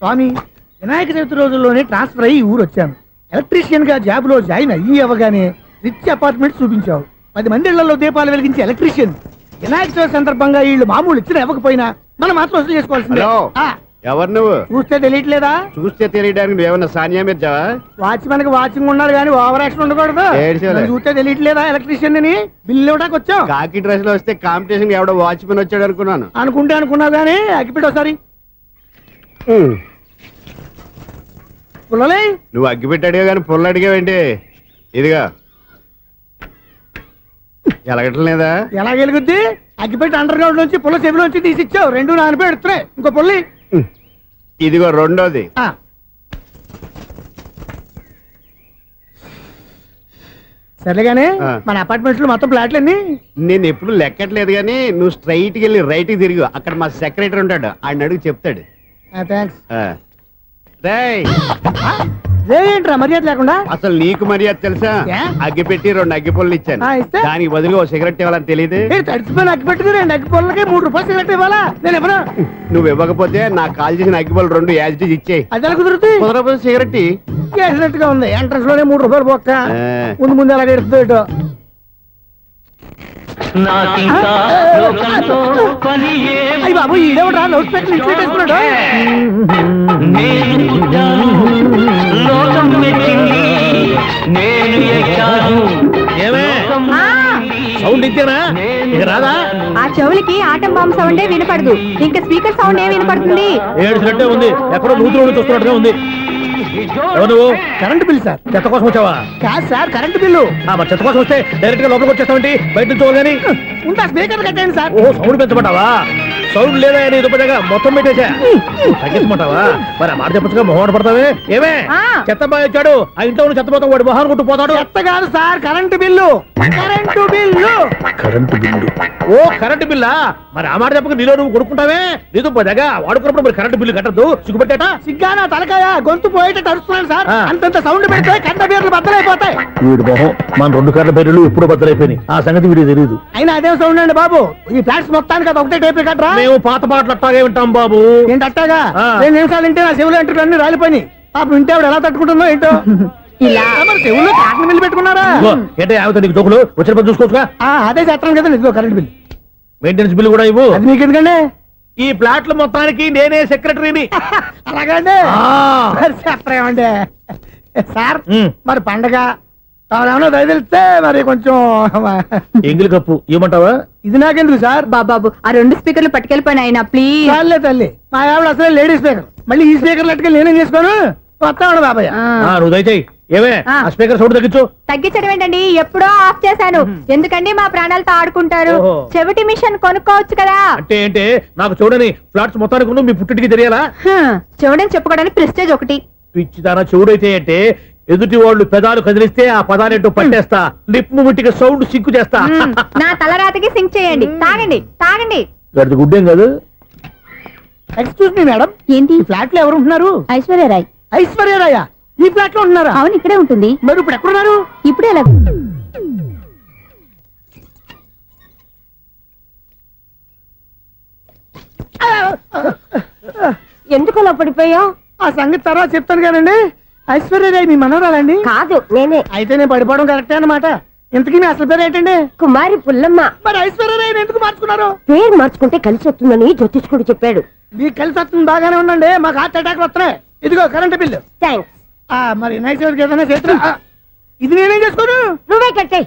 స్వామి, వినాయక చవితి రోజుల్లోనే ట్రాన్స్ఫర్ అయ్యి ఊరు వచ్చాను. ఎలక్ట్రీషియన్ గా జాబ్ లో జాయిన్ అయ్యి అవ్వగానే రిచ్ అపార్ట్మెంట్ చూపించావు. 10 మంది ఇళ్లలో దీపాలు వెలిగించే ఎలక్ట్రీషియన్. వినాయక చవితి సందర్భంగా వీళ్ళు మామూలు ఇచ్చిన ఇవ్వకపోయినా మనం మాత్రం వసూలు చేసుకోవాల్సిందే. ఎవరు నువ్వు? చూస్తే తెలియట్లేదా? చూస్తే తెలియడానికి నువ్వేమన్నా సానియా మీర్జావా? వాచ్మెన్ కి వాచింగ్ ఉండాలి కానీ ఓవర్ యాక్షన్ ఉండకూడదు. చూస్తే తెలియట్లేదా ఎలక్ట్రీషియన్ అని? బిల్లు ఇవ్వడానికి వచ్చాం. కాకి డ్రెస్ లో వస్తే కాంపిటీషన్ ఎవడో వాచ్మెన్ వచ్చాడు అనుకున్నాను. అనుకున్నావు కానీ అగ్గిపెట్టి ఒకసారి పుల్లలే. నువ్వు అగ్గిపెట్టి అడిగా కానీ పుల్ల అడిగావేంటి? ఇదిగా ఎలగట్లేదా? ఎలా వెలుగుద్ది? అగ్గిపెట్టి అండర్ గ్రౌండ్ నుంచి పుల్ల చెవిలోంచి తీసిచ్చావు. 2 నానపై ఎడుతున్నాయి. ఇంకో పుల్లి ఇదిగో రెండోది. సరేగానే మన అపార్ట్మెంట్స్ లో మొత్తం ఫ్లాట్లు అన్ని నేను ఎప్పుడు లెక్కట్లేదు కానీ నువ్వు స్ట్రైట్ కి వెళ్ళి రైట్ కి తిరిగి అక్కడ మా సెక్రటరీ ఉంటాడు, ఆయన అడుగు చెప్తాడు. థ్యాంక్స్. ఏంట్రా మర్యాద లేకుండా? అసలు నీకు మర్యాద తెలుసా? అగ్గి పెట్టి 2 అగ్గి పుల్లలు ఇచ్చాను, దానికి బదులుగా ఓ సిగరెట్ ఇవ్వాలని తెలియదు. తడిచిపోయిన అగ్గి పెట్టి 2 అగ్గి పుల్లలకి 3 రూపాయలు సిగరెట్ ఇవ్వాలా? నేను ఇవ్వను. నువ్వు ఇవ్వకపోతే నాకు కాల్ చేసిన అగ్గి పుల్లలు 2 యాజిటీ ఇచ్చేయి. అది ఎలా కుదురుతుంది? కుదరకపోతే సిగరెట్ వేసినట్టుగా ఉంది. ఎంట్రన్స్ లోనే 3 రూపాయలు పోక్క. ముందు అలా ఎడుతుంది. అయ్యి బాబు, ఈడేవడా లౌడ్ స్పీకర్ ఇంట్లో వేసుకున్నాడు? సౌండ్ ఇచ్చానా? ఇక రాదా? ఆ చెవులకి ఆటం బాంబు సౌండే వినపడదు, ఇంకా స్పీకర్ సౌండ్ ఏ వినపడుతుంది? ఏడ్చినట్టే ఉంది, ఎక్కడో నూతులు చూస్తున్నట్టుగా ఉంది. ఎవరు? Current bill sir. చెత్త కోసం వచ్చావా? కాదు సార్, కరెంట్ బిల్లు. మరి చెత్త కోసం వస్తే డైరెక్ట్ గా లోపలికి వచ్చేస్తామంటే బయట నుంచి కానీ ఉంటా. స్పీకర్ కట్టండి సార్. ఓ సౌండ్ పెంచమంటావా? సౌండ్ లేదా అని దుప్పగా మొత్తం పెట్టేసా తగ్గించమంటావా? మరి ఆ మాట చెప్పచ్చుగా మొహం పడతావే. ఏమే చెత్త బాగా వచ్చాడు, ఆ ఇంట్లో ఉన్న చెత్త పోతాం, వాడు మొహాన్ని కొట్టు పోతాడు. చెత్త కాదు sir, current bill. Current bill. Current bill. ఓ కరెంటు బిల్లా? మరి ఆ మాట చెప్పక నీలో నువ్వు కొడుకుంటావే. నీతో పోదాగా వాడుకున్నప్పుడు మరి కరెంటు బిల్లు కట్టద్దు. సిగ్గుపెట్టేట సిగ్గానా తలకాయ గొంతు పోయేటట్టు అరుస్తున్నాను సార్. అంతంత సౌండ్ పెడితే కంట బీర్లు బద్దలైపోతాయి. వీడు మొహం మన 2 కర్ల బీర్లు ఇప్పుడు బద్దలైపోయినాయి. ఆ సంగతి వీడికి తెలియదు. అయినా అదే సౌండ్ అండి బాబు. ఈ ఫ్లాట్స్ మొత్తానికి అది ఒకటే టైప్ కట్టరా? మేము పాత పాటలు అట్టాగే వింటాం బాబు. ఏంటి అట్టాగా? 2 నిమిషాలు వింటే నా చెవులు ఎంటర్ అన్ని రాలిపోయి. పాపం వింటే ఆవిడ ఎలా తట్టుకుంటుందో ఏంటో. ఇలా మరి చెవుల్లో కాటన్ బిల్లు పెట్టుకున్నారా? ఏంటో యావత నీకు జోకులు వచ్చిన పని చూసుకోవచ్చుగా. అదే చేస్తాను కదా. ఇదిగో కరెంట్ బిల్. మెయింటెనెన్స్ బిల్లు కూడా ఇవ్వు. అది మీకు ఎందుకండి? ఈ ఫ్లాట్ల మొత్తానికి నేనే సెక్రటరీని. అలాగండి. చెప్పరేమండి సార్. మరి పండగ ఏమన్నా దయదలిస్తే మరి కొంచెం ఎంగిలి కప్పు ఇవ్వమంటావా? ఇది నాకెందుకు సార్? బాబాబు ఆ 2 స్పీకర్లు పట్టుకెళ్ళిపోయిన ఆయన ప్లీజ్. చాలే తల్లి, మా ఆవిడ అసలు లేడీ స్పీకర్. మళ్ళీ ఈ స్పీకర్లు అట్టుకెళ్ళి నేనేం చేసుకోను? వస్తాడు బాబాయ్. నువ్వు దయచేయి. ఏమే ఆ స్పీకర్ సౌండ్ తగ్గించు. తగ్గించడం ఏంటండి, ఎప్పుడో ఆఫ్ చేశాను. ఎందుకండి మా ప్రాణాలతో ఆడుకుంటారు? చెవిటి మిషన్ కొనుక్కోవచ్చు కదా. అంటే ఏంటే నాకు చూడని ఫ్లాట్స్ మొత్తానికి మీ పుట్టింటికి తెలియాలా? చెవుడని చెప్పుకోవడానికి ప్రెస్టేజ్ ఒకటి. పిచ్చిదానా చెవుడైతే అంటే ఎదుటి వాళ్ళు పెదాలు కదిలిస్తే ఆ పదాలేంటో పట్టేస్తా. లిప్ ముట్టికి సౌండ్ సింకు చేస్తా. నా తలరాతకి సింక్ చేయండి. తాగండి తాగండి. గడిచి గుడ్డేం కాదు. ఎక్స్క్యూజ్ మీ మేడం, ఏంటి? ఫ్లాట్ లో ఎవరు ఉంటున్నారు? ఐశ్వర్యరాయ్. ఐశ్వర్యరాయ ఈ ఫ్లాట్ లో ఉంటున్నారా? అవును, ఇక్కడే ఉంటుంది. మరి ఇప్పుడు ఎక్కడున్నారు? ఇప్పుడే ఎలా? ఎందుకు అలా పడిపోయావు? ఆ సంగతి తర్వాత చెప్తాను కానండి. ఐశ్వర్యరాయ్ మీ మనవరాలండి? కాదు, నేనే. అయితే నేను పడిపోవడం కరెక్టే అన్నమాట. ఇంతకీ మీ అసలు పేరు ఏంటండి? కుమారి పుల్లమ్మ. మరి ఐశ్వర్యరాయ్ ఎందుకు మార్చుకున్నారు? పేరు మార్చుకుంటే కలిసి వస్తుందని జ్యోతిష్కుడు చెప్పాడు. మీకు కలిసి వస్తుంది, బాగానే ఉండండి. మాకు హార్ట్ అటాక్ వస్తున్నాయి. ఇదిగో కరెంట్ బిల్లు. థ్యాంక్స్. మరి నైట్ ఏదైనా చేతులు ఇది నేనేం చేసుకోను? నువ్వే కట్టాయి.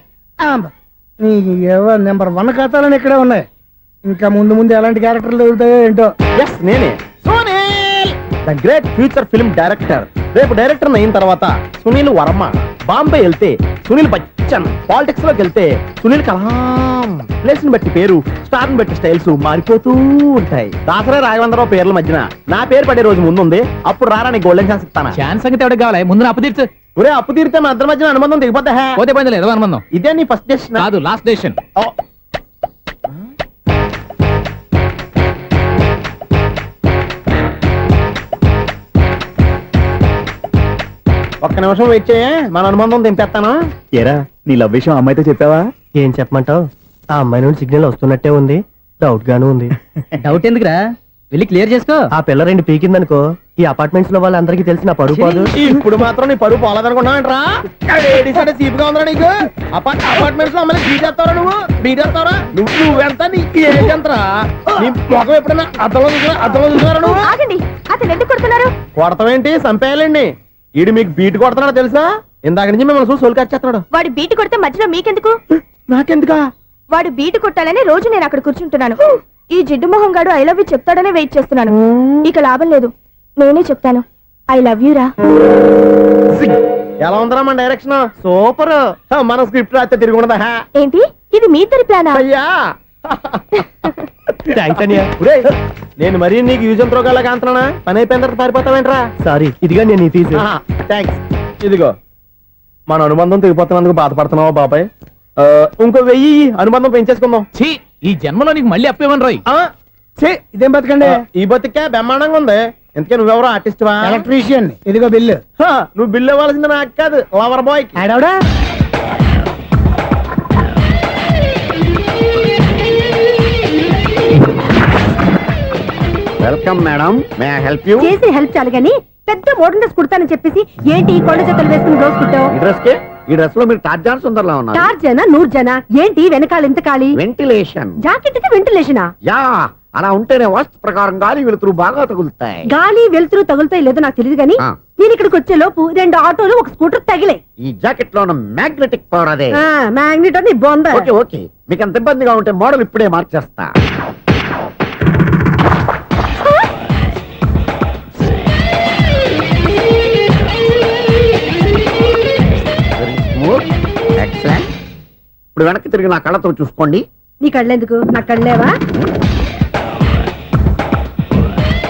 నెంబర్ 1 ఖాతాలని ఇక్కడే ఉన్నాయి. ఇంకా ముందు ముందు ఎలాంటి క్యారెక్టర్లు దొరుకుతాయో ఏంటో. నేనే the great future film director. రేపు డైరెక్టర్ అయిన తర్వాత సునీల్ వర్మ. బాంబే వెళ్తే సునీల్ బచ్చన్. పాలిటిక్స్ లోకి వెళ్తే సునీల్ కలాం. ప్లేస్ ని బట్టి పేరు, స్టార్ ని బట్టి స్టైల్స్ మారిపోతూ ఉంటాయి. దాసరా రాఘవేంద్రరావు పేర్ల మధ్యన నా పేరు పడే రోజు ముందుంది. అప్పుడు రారా నీ గోల్డెన్ ఛాన్స్ ఇస్తానా? ఛాన్స్ సంగతి ఎవరికి కావాలి? ముందు అప్పు తీర్చు. ఒరే అప్పు తీరితే మా ఇద్దరి మధ్యన అనుబంధం దిగిపోతా. పోతే పోయింది లేదు అనుబంధం. ఇదే నీ ఫస్ట్ డెసిషన్ కాదు, లాస్ట్ డెసిషన్. ఒక్క నిమిషం వెయిట్ చేయ, మన అనుబంధం దింపేస్తాను. ఏరా నీ లవ్ విషయం అమ్మాయితో చెప్పావా? ఏం చెప్పమంటావు? ఆ అమ్మాయి నుండి సిగ్నల్ వస్తున్నట్టే ఉంది, డౌట్ గాను ఉంది. డౌట్ ఎందుకురా? వెళ్ళి క్లియర్ చేసుకో. ఆ పిల్ల రెండు పీకిందనుకో ఈ అపార్ట్మెంట్స్ లో వాళ్ళందరికీ తెలిసిన పరువు పోదు. ఇప్పుడు మాత్రం నీ పరువు పోలేదనుకున్నావంటరా? చీపుగా ఉందా నీకు? అపార్ట్మెంట్స్ లో అమ్మని బీటేస్తావరా నువ్వెంత నీకు ఏంటంతరా? నీ మొఖం ఎప్పుడైనా అద్దంలో చూసారా నువ్వు? ఆగండి, అతను ఎందుకు కొడుతున్నారు? కొడతావేంటి? చంపేయాలండి. ఈడు మీకు బీట్ కొడుతున్నాడు తెలుసా? ఇందాక నుంచి మిమ్మల్ని చూసి సోల్ కచ్చేస్తున్నాడు. వాడు బీటు కొడితే మధ్యలో మీకెందుకు? నాకెందుకా? వాడు బీటు కొట్టాలని రోజు నేను అక్కడ కూర్చుంటున్నాను. ఈ జిడ్డు మొహం గాడు ఐ లవ్ యూ చెప్తాడనే వెయిట్ చేస్తున్నాను. ఇక లాభం లేదు, నేనే చెప్తాను ఐ లవ్ యూ రా. ఎలా ఉందరా మన డైరెక్షన్? సూపర్. మన స్క్రిప్ట్ రాస్తే తిరిగి ఉండదా? ఏంటి ఇది మీ ఇద్దరి ప్లానా? అయ్యా థ్యాంక్స్ అనియా. నేను మరీ నీకు యూజ్ అంత రోగాలాగా అంటున్నా. పని అయిపోయిన తర్వాత పారిపోతావేంట్రా? సారీ, ఇదిగా నేను తీసి. థ్యాంక్స్. ఇదిగో మన అనుబంధం తెగిపోతున్నందుకు బాధపడుతున్నావా బాబాయ్? ఇంకో 1000 అనుబంధం పెంచేసుకుందాం. ఛీ, ఈ జన్మలో నీకు మళ్ళీ అప్పేమని రాయి. ఇదేం బతకండి? ఈ బతికే బ్రహ్మాండంగా ఉంది. ఎందుకే నువ్వెవరో ఆర్టిస్ట్ వా? ఎలక్ట్రీషియన్. ఇదిగో బిల్లు. నువ్వు బిల్లు ఇవ్వాల్సింది నాకు కాదు, లవర్ బాయ్. ఆడవడా? Welcome madam, may I help you? చేసి హెల్ప్ చాలు గాని పెద్ద మోడల్ డ్రెస్ కుడతానని చెప్పేసి ఏంటి ఈ కొండ జతలు వేసుకుని బ్లౌజ్ కుట్టావు? ఈ డ్రెస్ కి ఈ డ్రెస్ లో మీరు టార్జాన్ సుందర్లా ఉన్నారు. 4 జన 100 జన ఏంటి వెనకాల ఎంత ఖాళీ? వెంటిలేషన్. జాకెట్ కి వెంటిలేషనా? యా, అలా ఉంటేనే వాస్తు ప్రకారం గాలి వెలుతురు బాగా తగులుతాయి. గాలి వెలుతురు తగులుతాయి లేదో నాకు తెలియదు గాని ఆ. నేను ఇక్కడికి వచ్చే లోపు 2 ఆటోలు ఒక స్కూటర్ తగిలే. ఈ జాకెట్ లో ఉన్న మ్యాగ్నెటిక్ పవర్ అదే. మ్యాగ్నెట్ నీ బొంద. ఓకే ఓకే, మీకు అంత ఇబ్బందిగా ఉంటే మోడల్ ఇప్పుడే మార్చేస్తా. ఎక్సలెంట్. ఇప్పుడు వెనక్కి తిరిగి నా కళ్ళతో చూసుకోండి. నీ కళ్ళెందుకు? నా కళ్ళేవా?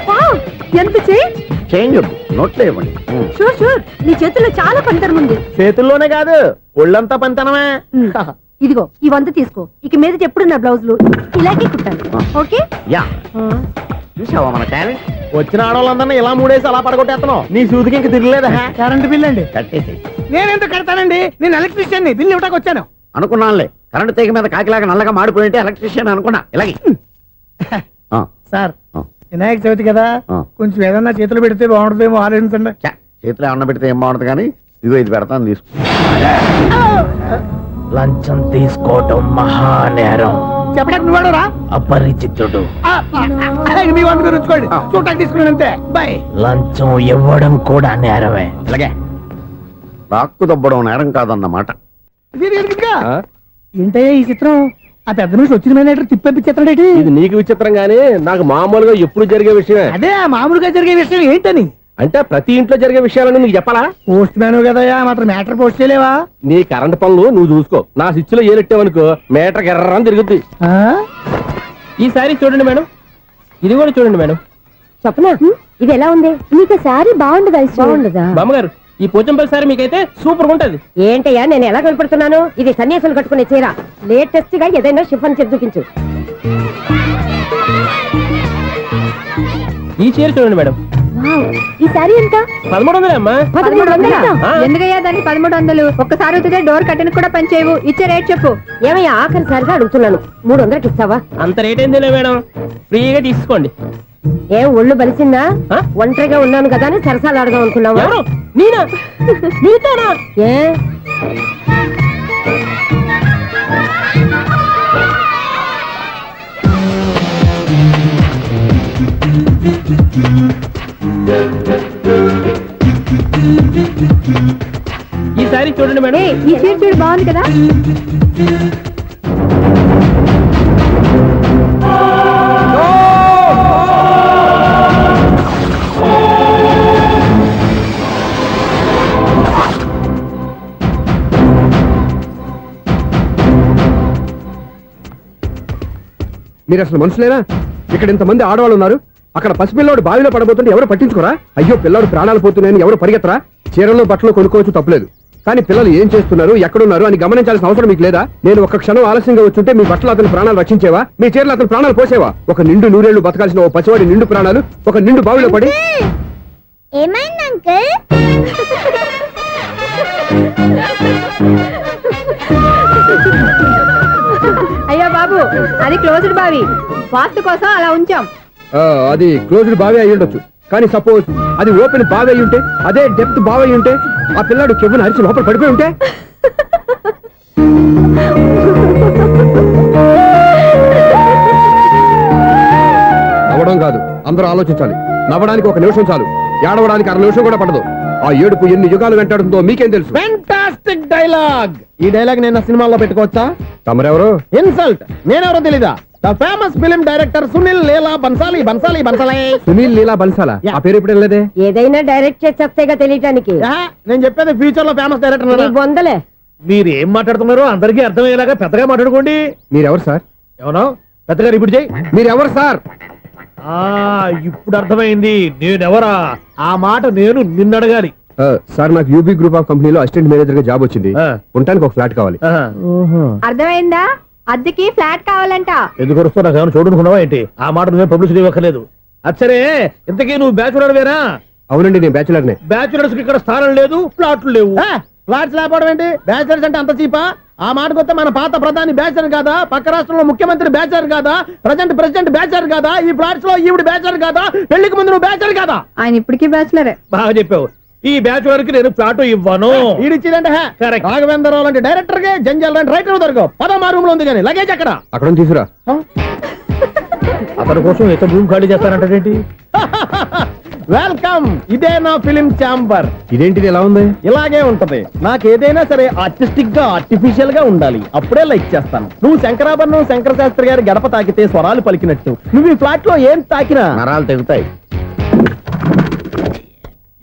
వావ్, ఎంత చేంజ్. చేంజ్ నోట్లో ఇవ్వండి. షూర్ షూర్, నీ చేతుల్లో చాలా పనితరం ఉంది. చేతుల్లోనే కాదు ఒళ్ళంతా పనితనమే. ఇదిగో ఈ 100 తీసుకో. ఇక మీద ఎప్పుడు నా బ్లౌజులు ఇలాగే కుట్టాను. ఓకే? యా, చూసావా మన టాలెంట్? వచ్చిన ఆడవాళ్ళందరినీ ఇలా మూడేసి అలా పడగొట్టేస్తున్నావు. నీ సూదికి ఇంక తిరగలేదా? కరెంట్ బిల్ అండి. కట్టేసి. నేనెందుకు కడతానండి? నేను ఎలక్ట్రీషియన్ ని. బిల్లు ఇవ్వడానికి వచ్చాను. అనుకున్నానులే, కరెంట్ తీగ మీద కాకిలాగా నల్లగా మాడిపోయింటే ఎలక్ట్రీషియన్ అనుకున్నా. ఇలాగే సార్, వినాయక చవితి కదా, కొంచెం ఏదన్నా చేతులు పెడితే బాగుంటుందేమో ఆలోచించండి. చేతిలో అన్న పెడితే ఏం బాగుంటుంది కానీ ఇదిగో ఇది పెడతాను, తీసుకో. లంచం తీసుకోవటం మహానేరం. చెప్పడానికి నువ్వాడరా? అపరిచితుడు. మీ వంట మీరు ఉంచుకోండి, చూడటానికి తీసుకున్నాను అంతే. బాయ్. లంచం ఇవ్వడం కూడా నేరమే. ఇలాగే రాక్కు దబ్బడం నేరం కాదన్నమాట. ఏంటయ్యా ఈ చిత్రం? ఆ పెద్ద నుంచి వచ్చిన మేనేటర్ తిప్పించేస్తాడేటి? ఇది నీకు విచిత్రం గానీ నాకు మామూలుగా ఎప్పుడు జరిగే విషయమే. అదే మామూలుగా జరిగే విషయం ఏంటని? అంటే ప్రతి ఇంట్లో జరిగే విషయాలని నీకు చెప్పాలా? పోస్ట్ మ్యాన్ కదయ్యా, మాత్రం మ్యాటర్ పోస్ట్ చేయలేవా? నీ కరెంట్ పనులు నువ్వు చూసుకో. నా స్విచ్ లో ఏలెట్టావనుకో మీటర్ ఎర్రని తిరుగుద్ది. ఈసారి చూడండి మేడం, ఇది కూడా చూడండి మేడం. చెప్పనా ఇది ఎలా ఉంది? నీకు సారీ బాగుండదా? బాగుండదా బామ్మగారు? ఈ పోచంపల్లి సారీ మీకైతే సూపర్ ఉంటది. ఏంటయ్యా నేను ఎలా కనపడుతున్నాను? ఇది సన్యాసులు కట్టుకునే చీర. లేటెస్ట్ గా ఏదైనా షిఫాన్ చేసి చూపించు. ఈ చీర చూడండి మేడం. ఈ సారీ ఎంత? 1300 అమ్మా. 1300? ఎందుకయ్యా దాన్ని 1300? ఒక్కసారి అవుతుందే డోర్ కట్టెన్ కూడా పనిచేయవు. ఇచ్చే రేట్ చెప్పు. ఏమయ్యా ఆఖరిసారిగా అడుగుతున్నాను, 300కి ఇస్తావా? అంత రేట్ ఏంది మేడం, ఫ్రీగా తీసుకోండి. ఏం ఒళ్ళు బలిసిందా? ఒంటరిగా ఉన్నాను కదా అని సరసాలు అడదాం అనుకున్నావా? నేనా? నీతోనా? ఏ ఈ సారీ చూడండి మేడం. ఈ చీర చూడు, బాగుంది కదా? మీరు అసలు మనుషులేనా? ఇక్కడ ఇంతమంది ఆడవాళ్ళు ఉన్నారు, అక్కడ పసిపిల్లాడు బావిలో పడబోతుంటే ఎవరు పట్టించుకోరా? అయ్యో పిల్లాడు ప్రాణాలు పోతున్నాయని ఎవరు పరిగెత్తరా? చీరలు బట్టలు కొనుక్కోవచ్చు, తప్పలేదు. కానీ పిల్లలు ఏం చేస్తున్నారు, ఎక్కడున్నారు అని గమనించాల్సిన అవసరం మీకు లేదా? నేను ఒక క్షణం ఆలస్యంగా వచ్చుంటే మీ బట్టలు అతని ప్రాణాలు రక్షించేవా? మీ చీరలు అతని ప్రాణాలు పోసేవా? ఒక నిండు 100 ఏళ్లు బతకాల్సిన ఓ పసివాడి నిండు ప్రాణాలు ఒక నిండు బావిలో పడి. ఏమైంది అంకుల్? అయ్యో బాబు, అది క్లోజ్డ్ బావి, వాస్తు కోసం అలా ఉంచాం. అది క్లోజ్డ్ బావి అయి ఉండొచ్చు, కానీ సపోజ్ అది ఓపెన్ బావి అయి ఉంటే, అదే డెప్త్ బావి అయి ఉంటే, ఆ పిల్లాడు కెవ్వున అరిచి లోపల పడిపోయి ఉంటే, నవ్వడం కాదు, అందరూ ఆలోచించాలి. నవ్వడానికి 1 నిమిషం చాలు, ఏడవడానికి 1/2 నిమిషం కూడా పడదు. ఆ ఏడుపు ఎన్ని యుగాలు వెంటాడుతుందో మీకేం తెలుసు? Fantastic dialogue. ఈ డైలాగ్ నేను సినిమాలో పెట్టుకోవచ్చా? తమరెవరు? ఇన్సల్ట్. నేనెవరో తెలీదా? The famous film director Sunil Leela Bansali Bansali Bansali. Sunil Leela బన్సాలా? ఆ పేరు ఇప్పుడు లేదే. ఏదైనా డైరెక్ట్ చేసేస్తేగా తెలియటానికి. నేను చెప్పేది ఫ్యూచర్ లో ఫేమస్ డైరెక్టర్. బొందలే. మీరు ఏం మాట్లాడుతున్నారో అందరికీ అర్థమయ్యేలాగా పెద్దగా మాట్లాడుకోండి. మీరెవరు సార్? ఏమన్నా పెద్దగా రిపీట్ చేయి. మీరెవరు సార్? ఇప్పుడు అర్థమైంది నేనెవరా. ఆ మాట నేను నిన్ను అడగాలి. సార్, నాకు యూబీ గ్రూప్ ఆఫ్ కంపెనీలో అసిస్టెంట్ మేనేజర్ గా జాబ్ వచ్చింది. ఉండటానికి ఒక ఫ్లాట్ కావాలి. అర్థమైందా? అద్దెకి ఫ్లాట్ కావాలంట. ఎందుకు వస్తావు? నాకు ఏమైనా చూడనుకున్నావా ఏంటి? ఆ మాట నువ్వే పబ్లిసిటీ ఇవ్వక్కర్లేదు. అచ్చరే, ఇంతకీ నువ్వు బ్యాచులర్ వేరా? అవునండి, నేను బ్యాచులర్నే. బ్యాచులర్స్ కి ఇక్కడ స్థానం లేదు, ఫ్లాట్లు లేవు. ఫ్లాట్స్ లేకపోవడం ఏంటి? బ్యాచలర్స్ అంటే అంత చీపా? ఆ మాటకొస్తే మన పాత ప్రధాని బ్యాచలర్ కాదా? పక్క రాష్ట్రంలో ముఖ్యమంత్రి బ్యాచలర్ కాదా? ప్రెసిడెంట్ బ్యాచలర్ కాదా? ఈ ఫ్లాట్స్ లో ఈవిడ బ్యాచలర్ కాదా? పెళ్లికి ముందు నువ్వు బ్యాచలర్ కాదా? ఆయన ఇప్పటికీ బ్యాచులరే. బాగా చెప్పావు. ఈ బ్యాచులర్ కి నేను ఫ్లాట్ ఇవ్వను. ఈడిచ్చిందంటే Correct. రాఘవేంద్రరావు లాంటి డైరెక్టర్ కి జంజల్ లాంటి రైటర్ దొరకవు. పదమా రూమ్ లో ఉంది కానీ లగేజ్ అక్కడ. అక్కడ తీసుకురా. అతని కోసం ఎంత భూమి ఖాళీ చేస్తానంటే వెల్కమ్. ఇదే నా ఫిలిం ఛాంబర్. ఇదేంటిది ఎలా ఉంది? ఇలాగే ఉంటది. నాకు ఏదైనా సరే ఆర్టిస్టిక్ గా ఆర్టిఫిషియల్ గా ఉండాలి, అప్పుడే లైక్ చేస్తాను. నువ్వు శంకరాభరణం శంకర శాస్త్రి గారి గడప తాకితే స్వరాలు పలికినట్టు నువ్వు ఈ ఫ్లాట్ లో ఏం తాకినా నరాలు తెగుతాయి.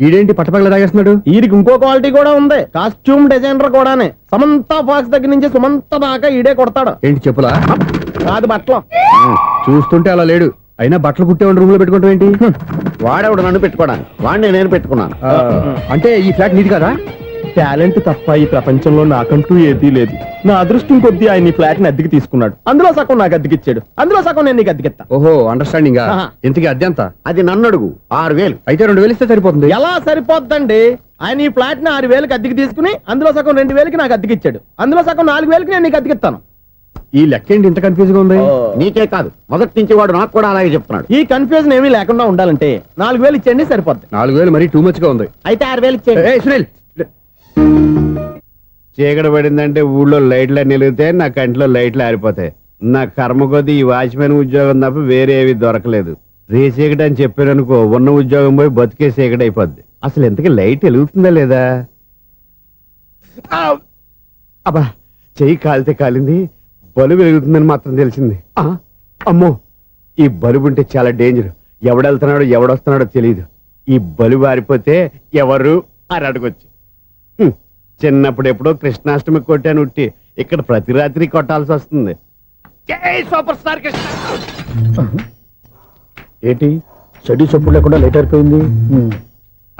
ఈడేంటి పట్టపగల తాగేస్తున్నాడు? వీరికి ఇంకో క్వాలిటీ కూడా ఉంది. కాస్ట్యూమ్ డిజైనర్ కూడానే. సమంత ఫాక్స్ దగ్గర నుంచి సుమంత దాకా ఈడే కొడతాడు. ఏంటి చెప్పులా? కాదు బట్టలు. చూస్తుంటే అలా లేడు. అయినా బట్టలు కుట్టే రూమ్ లో పెట్టుకుంటాం ఏంటి? వాడేవాడు నన్ను పెట్టుకోవడానికి, వాడిని నేను పెట్టుకున్నాను. అంటే ఈ ఫ్లాట్ నీది కదా? టాలెంట్ తప్ప ఈ ప్రపంచంలో నాకంటూ ఏదీ లేదు. నా అదృష్టం కొద్దీ ఆయన ఈ ఫ్లాట్ ని అద్దెకి తీసుకున్నాడు. అందులో సగం నాకు అద్దెకిచ్చాడు, అందులో సగం నేను నీకు అద్దెకిస్తా. ఓహో, అండర్స్టాండింగ్. ఆహా. ఇంతకీ అద్దె ఎంత? అది నన్ను అడుగు. 6,000. అయితే 2,000 ఇస్తే సరిపోతుంది. ఎలా సరిపోద్దండి? ఆయన ఈ ఫ్లాట్ ని 6,000కి అద్దెకి తీసుకుని అందులో సగం 2,000కి నాకు అద్దెకిచ్చాడు, అందులో సగం 4,000కి నేను నీకు అద్దెకిస్తాను. ఈ లెక్క ఏంటి ఇంత కన్ఫ్యూజ్ గా ఉంది? నీకే కాదు, మొదటి నుంచి వాడు నాకు కూడా అలాగే చెప్తున్నాడు. ఈ కన్ఫ్యూజన్ ఏమీ లేకుండా ఉండాలంటే 4,000 ఇచ్చేయండి సరిపోద్ది. 4,000 మరీ టూ మచ్ గా ఉంది. అయితే 6,000 ఇచ్చేయండి. ఏయ్, సునీల్. చీకటి పడిందంటే ఊళ్ళో లైట్లు అన్ని వెలిగితే నా కంటిలో లైట్లు ఆరిపోతాయి. నా కర్మ కొద్దీ ఈ వాచ్మెన్ ఉద్యోగం తప్ప వేరే ఏవి దొరకలేదు. రే చీకటి అని చెప్పారనుకో, ఉన్న ఉద్యోగం పోయి బతికే చీకటి అయిపోద్ది. అసలు ఇంతకీ లైట్ వెలుగుతుందా లేదా? అబ్బా, చెయ్యి కాలితే కాలింది, బలుబు వెలుగుతుందని మాత్రం తెలిసింది. అమ్మో, ఈ బలుబు ఉంటే చాలా డేంజర్. ఎవడెళ్తున్నాడో ఎవడొస్తున్నాడో తెలియదు. ఈ బలుబు ఆరిపోతే ఎవరు అని అడగొచ్చు. చిన్నప్పుడు ఎప్పుడో కృష్ణాష్టమి కొట్టాను ఉట్టి, ఇక్కడ ప్రతి రాత్రి కొట్టాల్సి వస్తుంది. జై సూపర్ స్టార్ కృష్ణ. ఏంటి చెడు చప్పుడు లేకుండా లేట్ అయిపోయింది.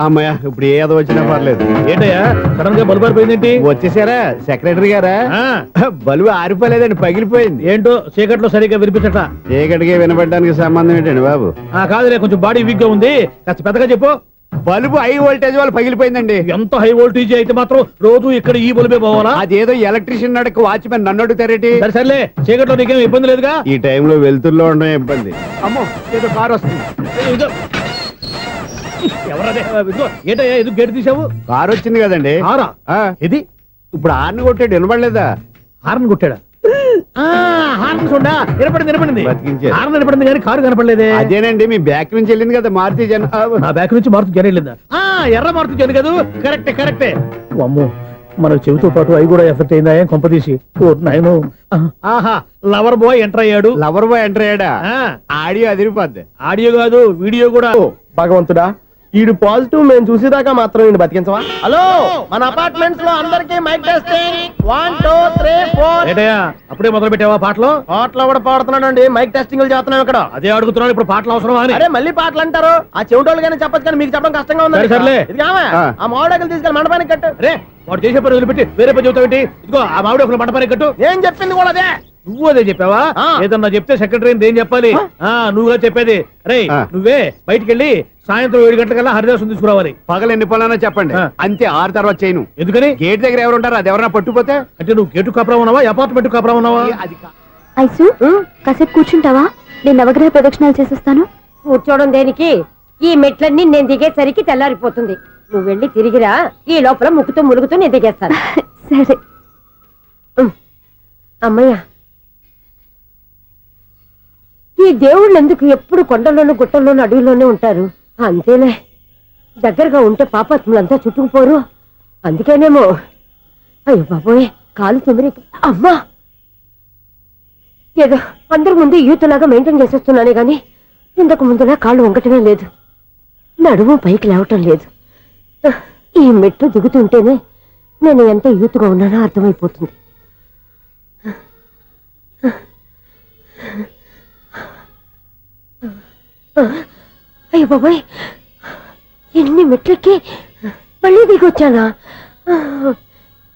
అమ్మయ్య, ఇప్పుడు ఏదో వచ్చినా పర్లేదు. ఏంటయ్యా సడన్ గా బల్బు అయిపోయింది ఏంటి? వచ్చేసారా సెక్రటరీ గారా? ఆ, బలుబు ఆరిపోలేదండి, పగిలిపోయింది. ఏంటో చీకట్లో సరిగ్గా వినిపించట. చీకటికి వినపడడానికి సంబంధం ఏంటండి బాబు? కాదులే, కొంచెం బాడీ వీక్ గా ఉంది, కాస్త పెద్దగా చెప్పు. బల్బు హై వోల్టేజ్ వాళ్ళు పగిలిపోయిందండి. ఎంత హై వోల్టేజ్ అయితే మాత్రం రోజు ఇక్కడ ఈ బల్బే పోవాలా? అదేదో ఎలక్ట్రీషియన్ నడక వాచ్మెన్ నన్ను అడుగుతారేటి? సరే సర్లే, చీకట్లో నీకేం ఇబ్బంది లేదుగా? ఈ టైంలో వెళ్తుల్లో ఉండడం ఇబ్బంది. అమ్మో, ఏదో కారు వస్తుంది. ఇదో. ఎవరదే? ఇదిగో, ఏంటయ్యా ఇది గేట్ తీసావు? కారు వచ్చింది కదండి. కారా? ఆ, ఇది ఇప్పుడు ఆర్ని కొట్టాడు, వినపడలేదా? హార్న్ కొట్టాడా? హార్న్ చూడా వినపడింది. బతికించారు. హార్న్ వినపడింది కానీ కారు కనపడలేదే. అదేనండి, మీ బ్యాక్ నుంచి వెళ్ళింది కదా మారుతి జన. నా బ్యాక్ నుంచి మారుతు జన వెళ్ళిందా? ఎర్ర మారుతు జన కదా? కరెక్టే. అమ్మో, మన చెవితో పాటు అవి కూడా ఎఫెక్ట్ అయిందా ఏం కొంపదీసి? నాయను. ఆహా, లవర్ బాయ్ ఎంటర్ అయ్యాడు. లవర్ బాయ్ ఎంటర్ అయ్యాడా? ఆ, ఆడియో అదిరిపోద్ది. ఆడియో కాదు వీడియో కూడా. భగవంతుడా, ఈడు పాజిటివ్ మేము చూసేదాకా మాత్రం ఈయన బతికించవా? హలో, మన అపార్ట్మెంట్స్ లో అందరికీ మైక్ టెస్టింగ్. 1 2 3 4. ఏంటయ్యా అప్పుడే మొదలు పెట్టావా పాటలు? పాటలు కూడా పాడుతున్నాడు అండి, మైక్ టెస్టింగ్ చేస్తున్నాం ఇక్కడ. అదే అడుగుతున్నాను, ఇప్పుడు పాటలు అవసరమా అని. అరే మళ్ళీ పాటలు అంటారు, ఆ చెవిటోళ్ళు కానీ చెప్పచ్చు కానీ మీకు చెప్పడం కష్టంగా ఉంది. సర్లే. ఇది ఆమె, ఆ. ఆ మామిడాకులు తీసుకెళ్ళి మండపానికి కట్టు. రే, వాడు చేసే పని వదిలిపెట్టి వేరే పని చెబుతావేంటి? ఇదిగో ఆ మామిడి ఒకరు మంటపానికి కట్టు. నేను చెప్పింది కూడా అదే. నువ్వు అదే చెప్పావా? ఆ. ఏదన్నా చెప్తే సెక్రటరీ ఏం చెప్పాలి? నువ్వుగా చెప్పేది. రే, ఆ. నువ్వే బయటికి వెళ్ళి సాయంత్రం 7 గంటలకల్లా హరిదాసం తీసుకురావాలి. పగలు ఎన్ని పనులన్నా చెప్పండి, ఆ. అంతే. 6 తర్వాత చేయను. ఎందుకని? గేట్ దగ్గర ఎవరు ఉంటారు? అది ఎవరన్నా పట్టుపోతే అంటే నువ్వు గేటు కాపురా ఉన్నావా, అపార్ట్మెంట్ కాపురా ఉన్నావా? అది ఐసు కాసేపు కూర్చుంటావా? నేను నవగ్రహ ప్రదక్షిణాలు చేసేస్తాను. కూర్చోవడం దేనికి? ఈ మెట్లన్నీ నేను దిగేసరికి తెల్లారిపోతుంది. నువ్వు వెళ్ళి తిరిగిరా, ఈ లోపల ముక్కుతూ ములుగుతూ నేను దిగేస్తాను. సరే. అమ్మయ్య, ఈ దేవుళ్ళు ఎందుకు ఎప్పుడు కొండల్లోనూ గుట్టల్లోనూ అడవిలోనే ఉంటారు? అంతేలే, దగ్గరగా ఉంటే పాపాత్ములంతా చుట్టుకుపోరు. అందుకేనేమో. అయ్యో బాబోయ్, కాలు తిమిరి. అమ్మా, ఏదో అందరి ముందు యూత్లాగా మెయింటైన్ చేసేస్తున్నానే గాని ఇంతకు ముందులా కాళ్ళు వంకటమే లేదు, నడుము పైకి లేవటం లేదు. ఈ మెట్లు దిగుతుంటేనే నేను ఎంత యూత్గా ఉన్నానో అర్థమైపోతుంది. అయ్యో బాబాయ్, ఎన్ని మెట్లెక్కి మళ్ళీ దిగొచ్చానా?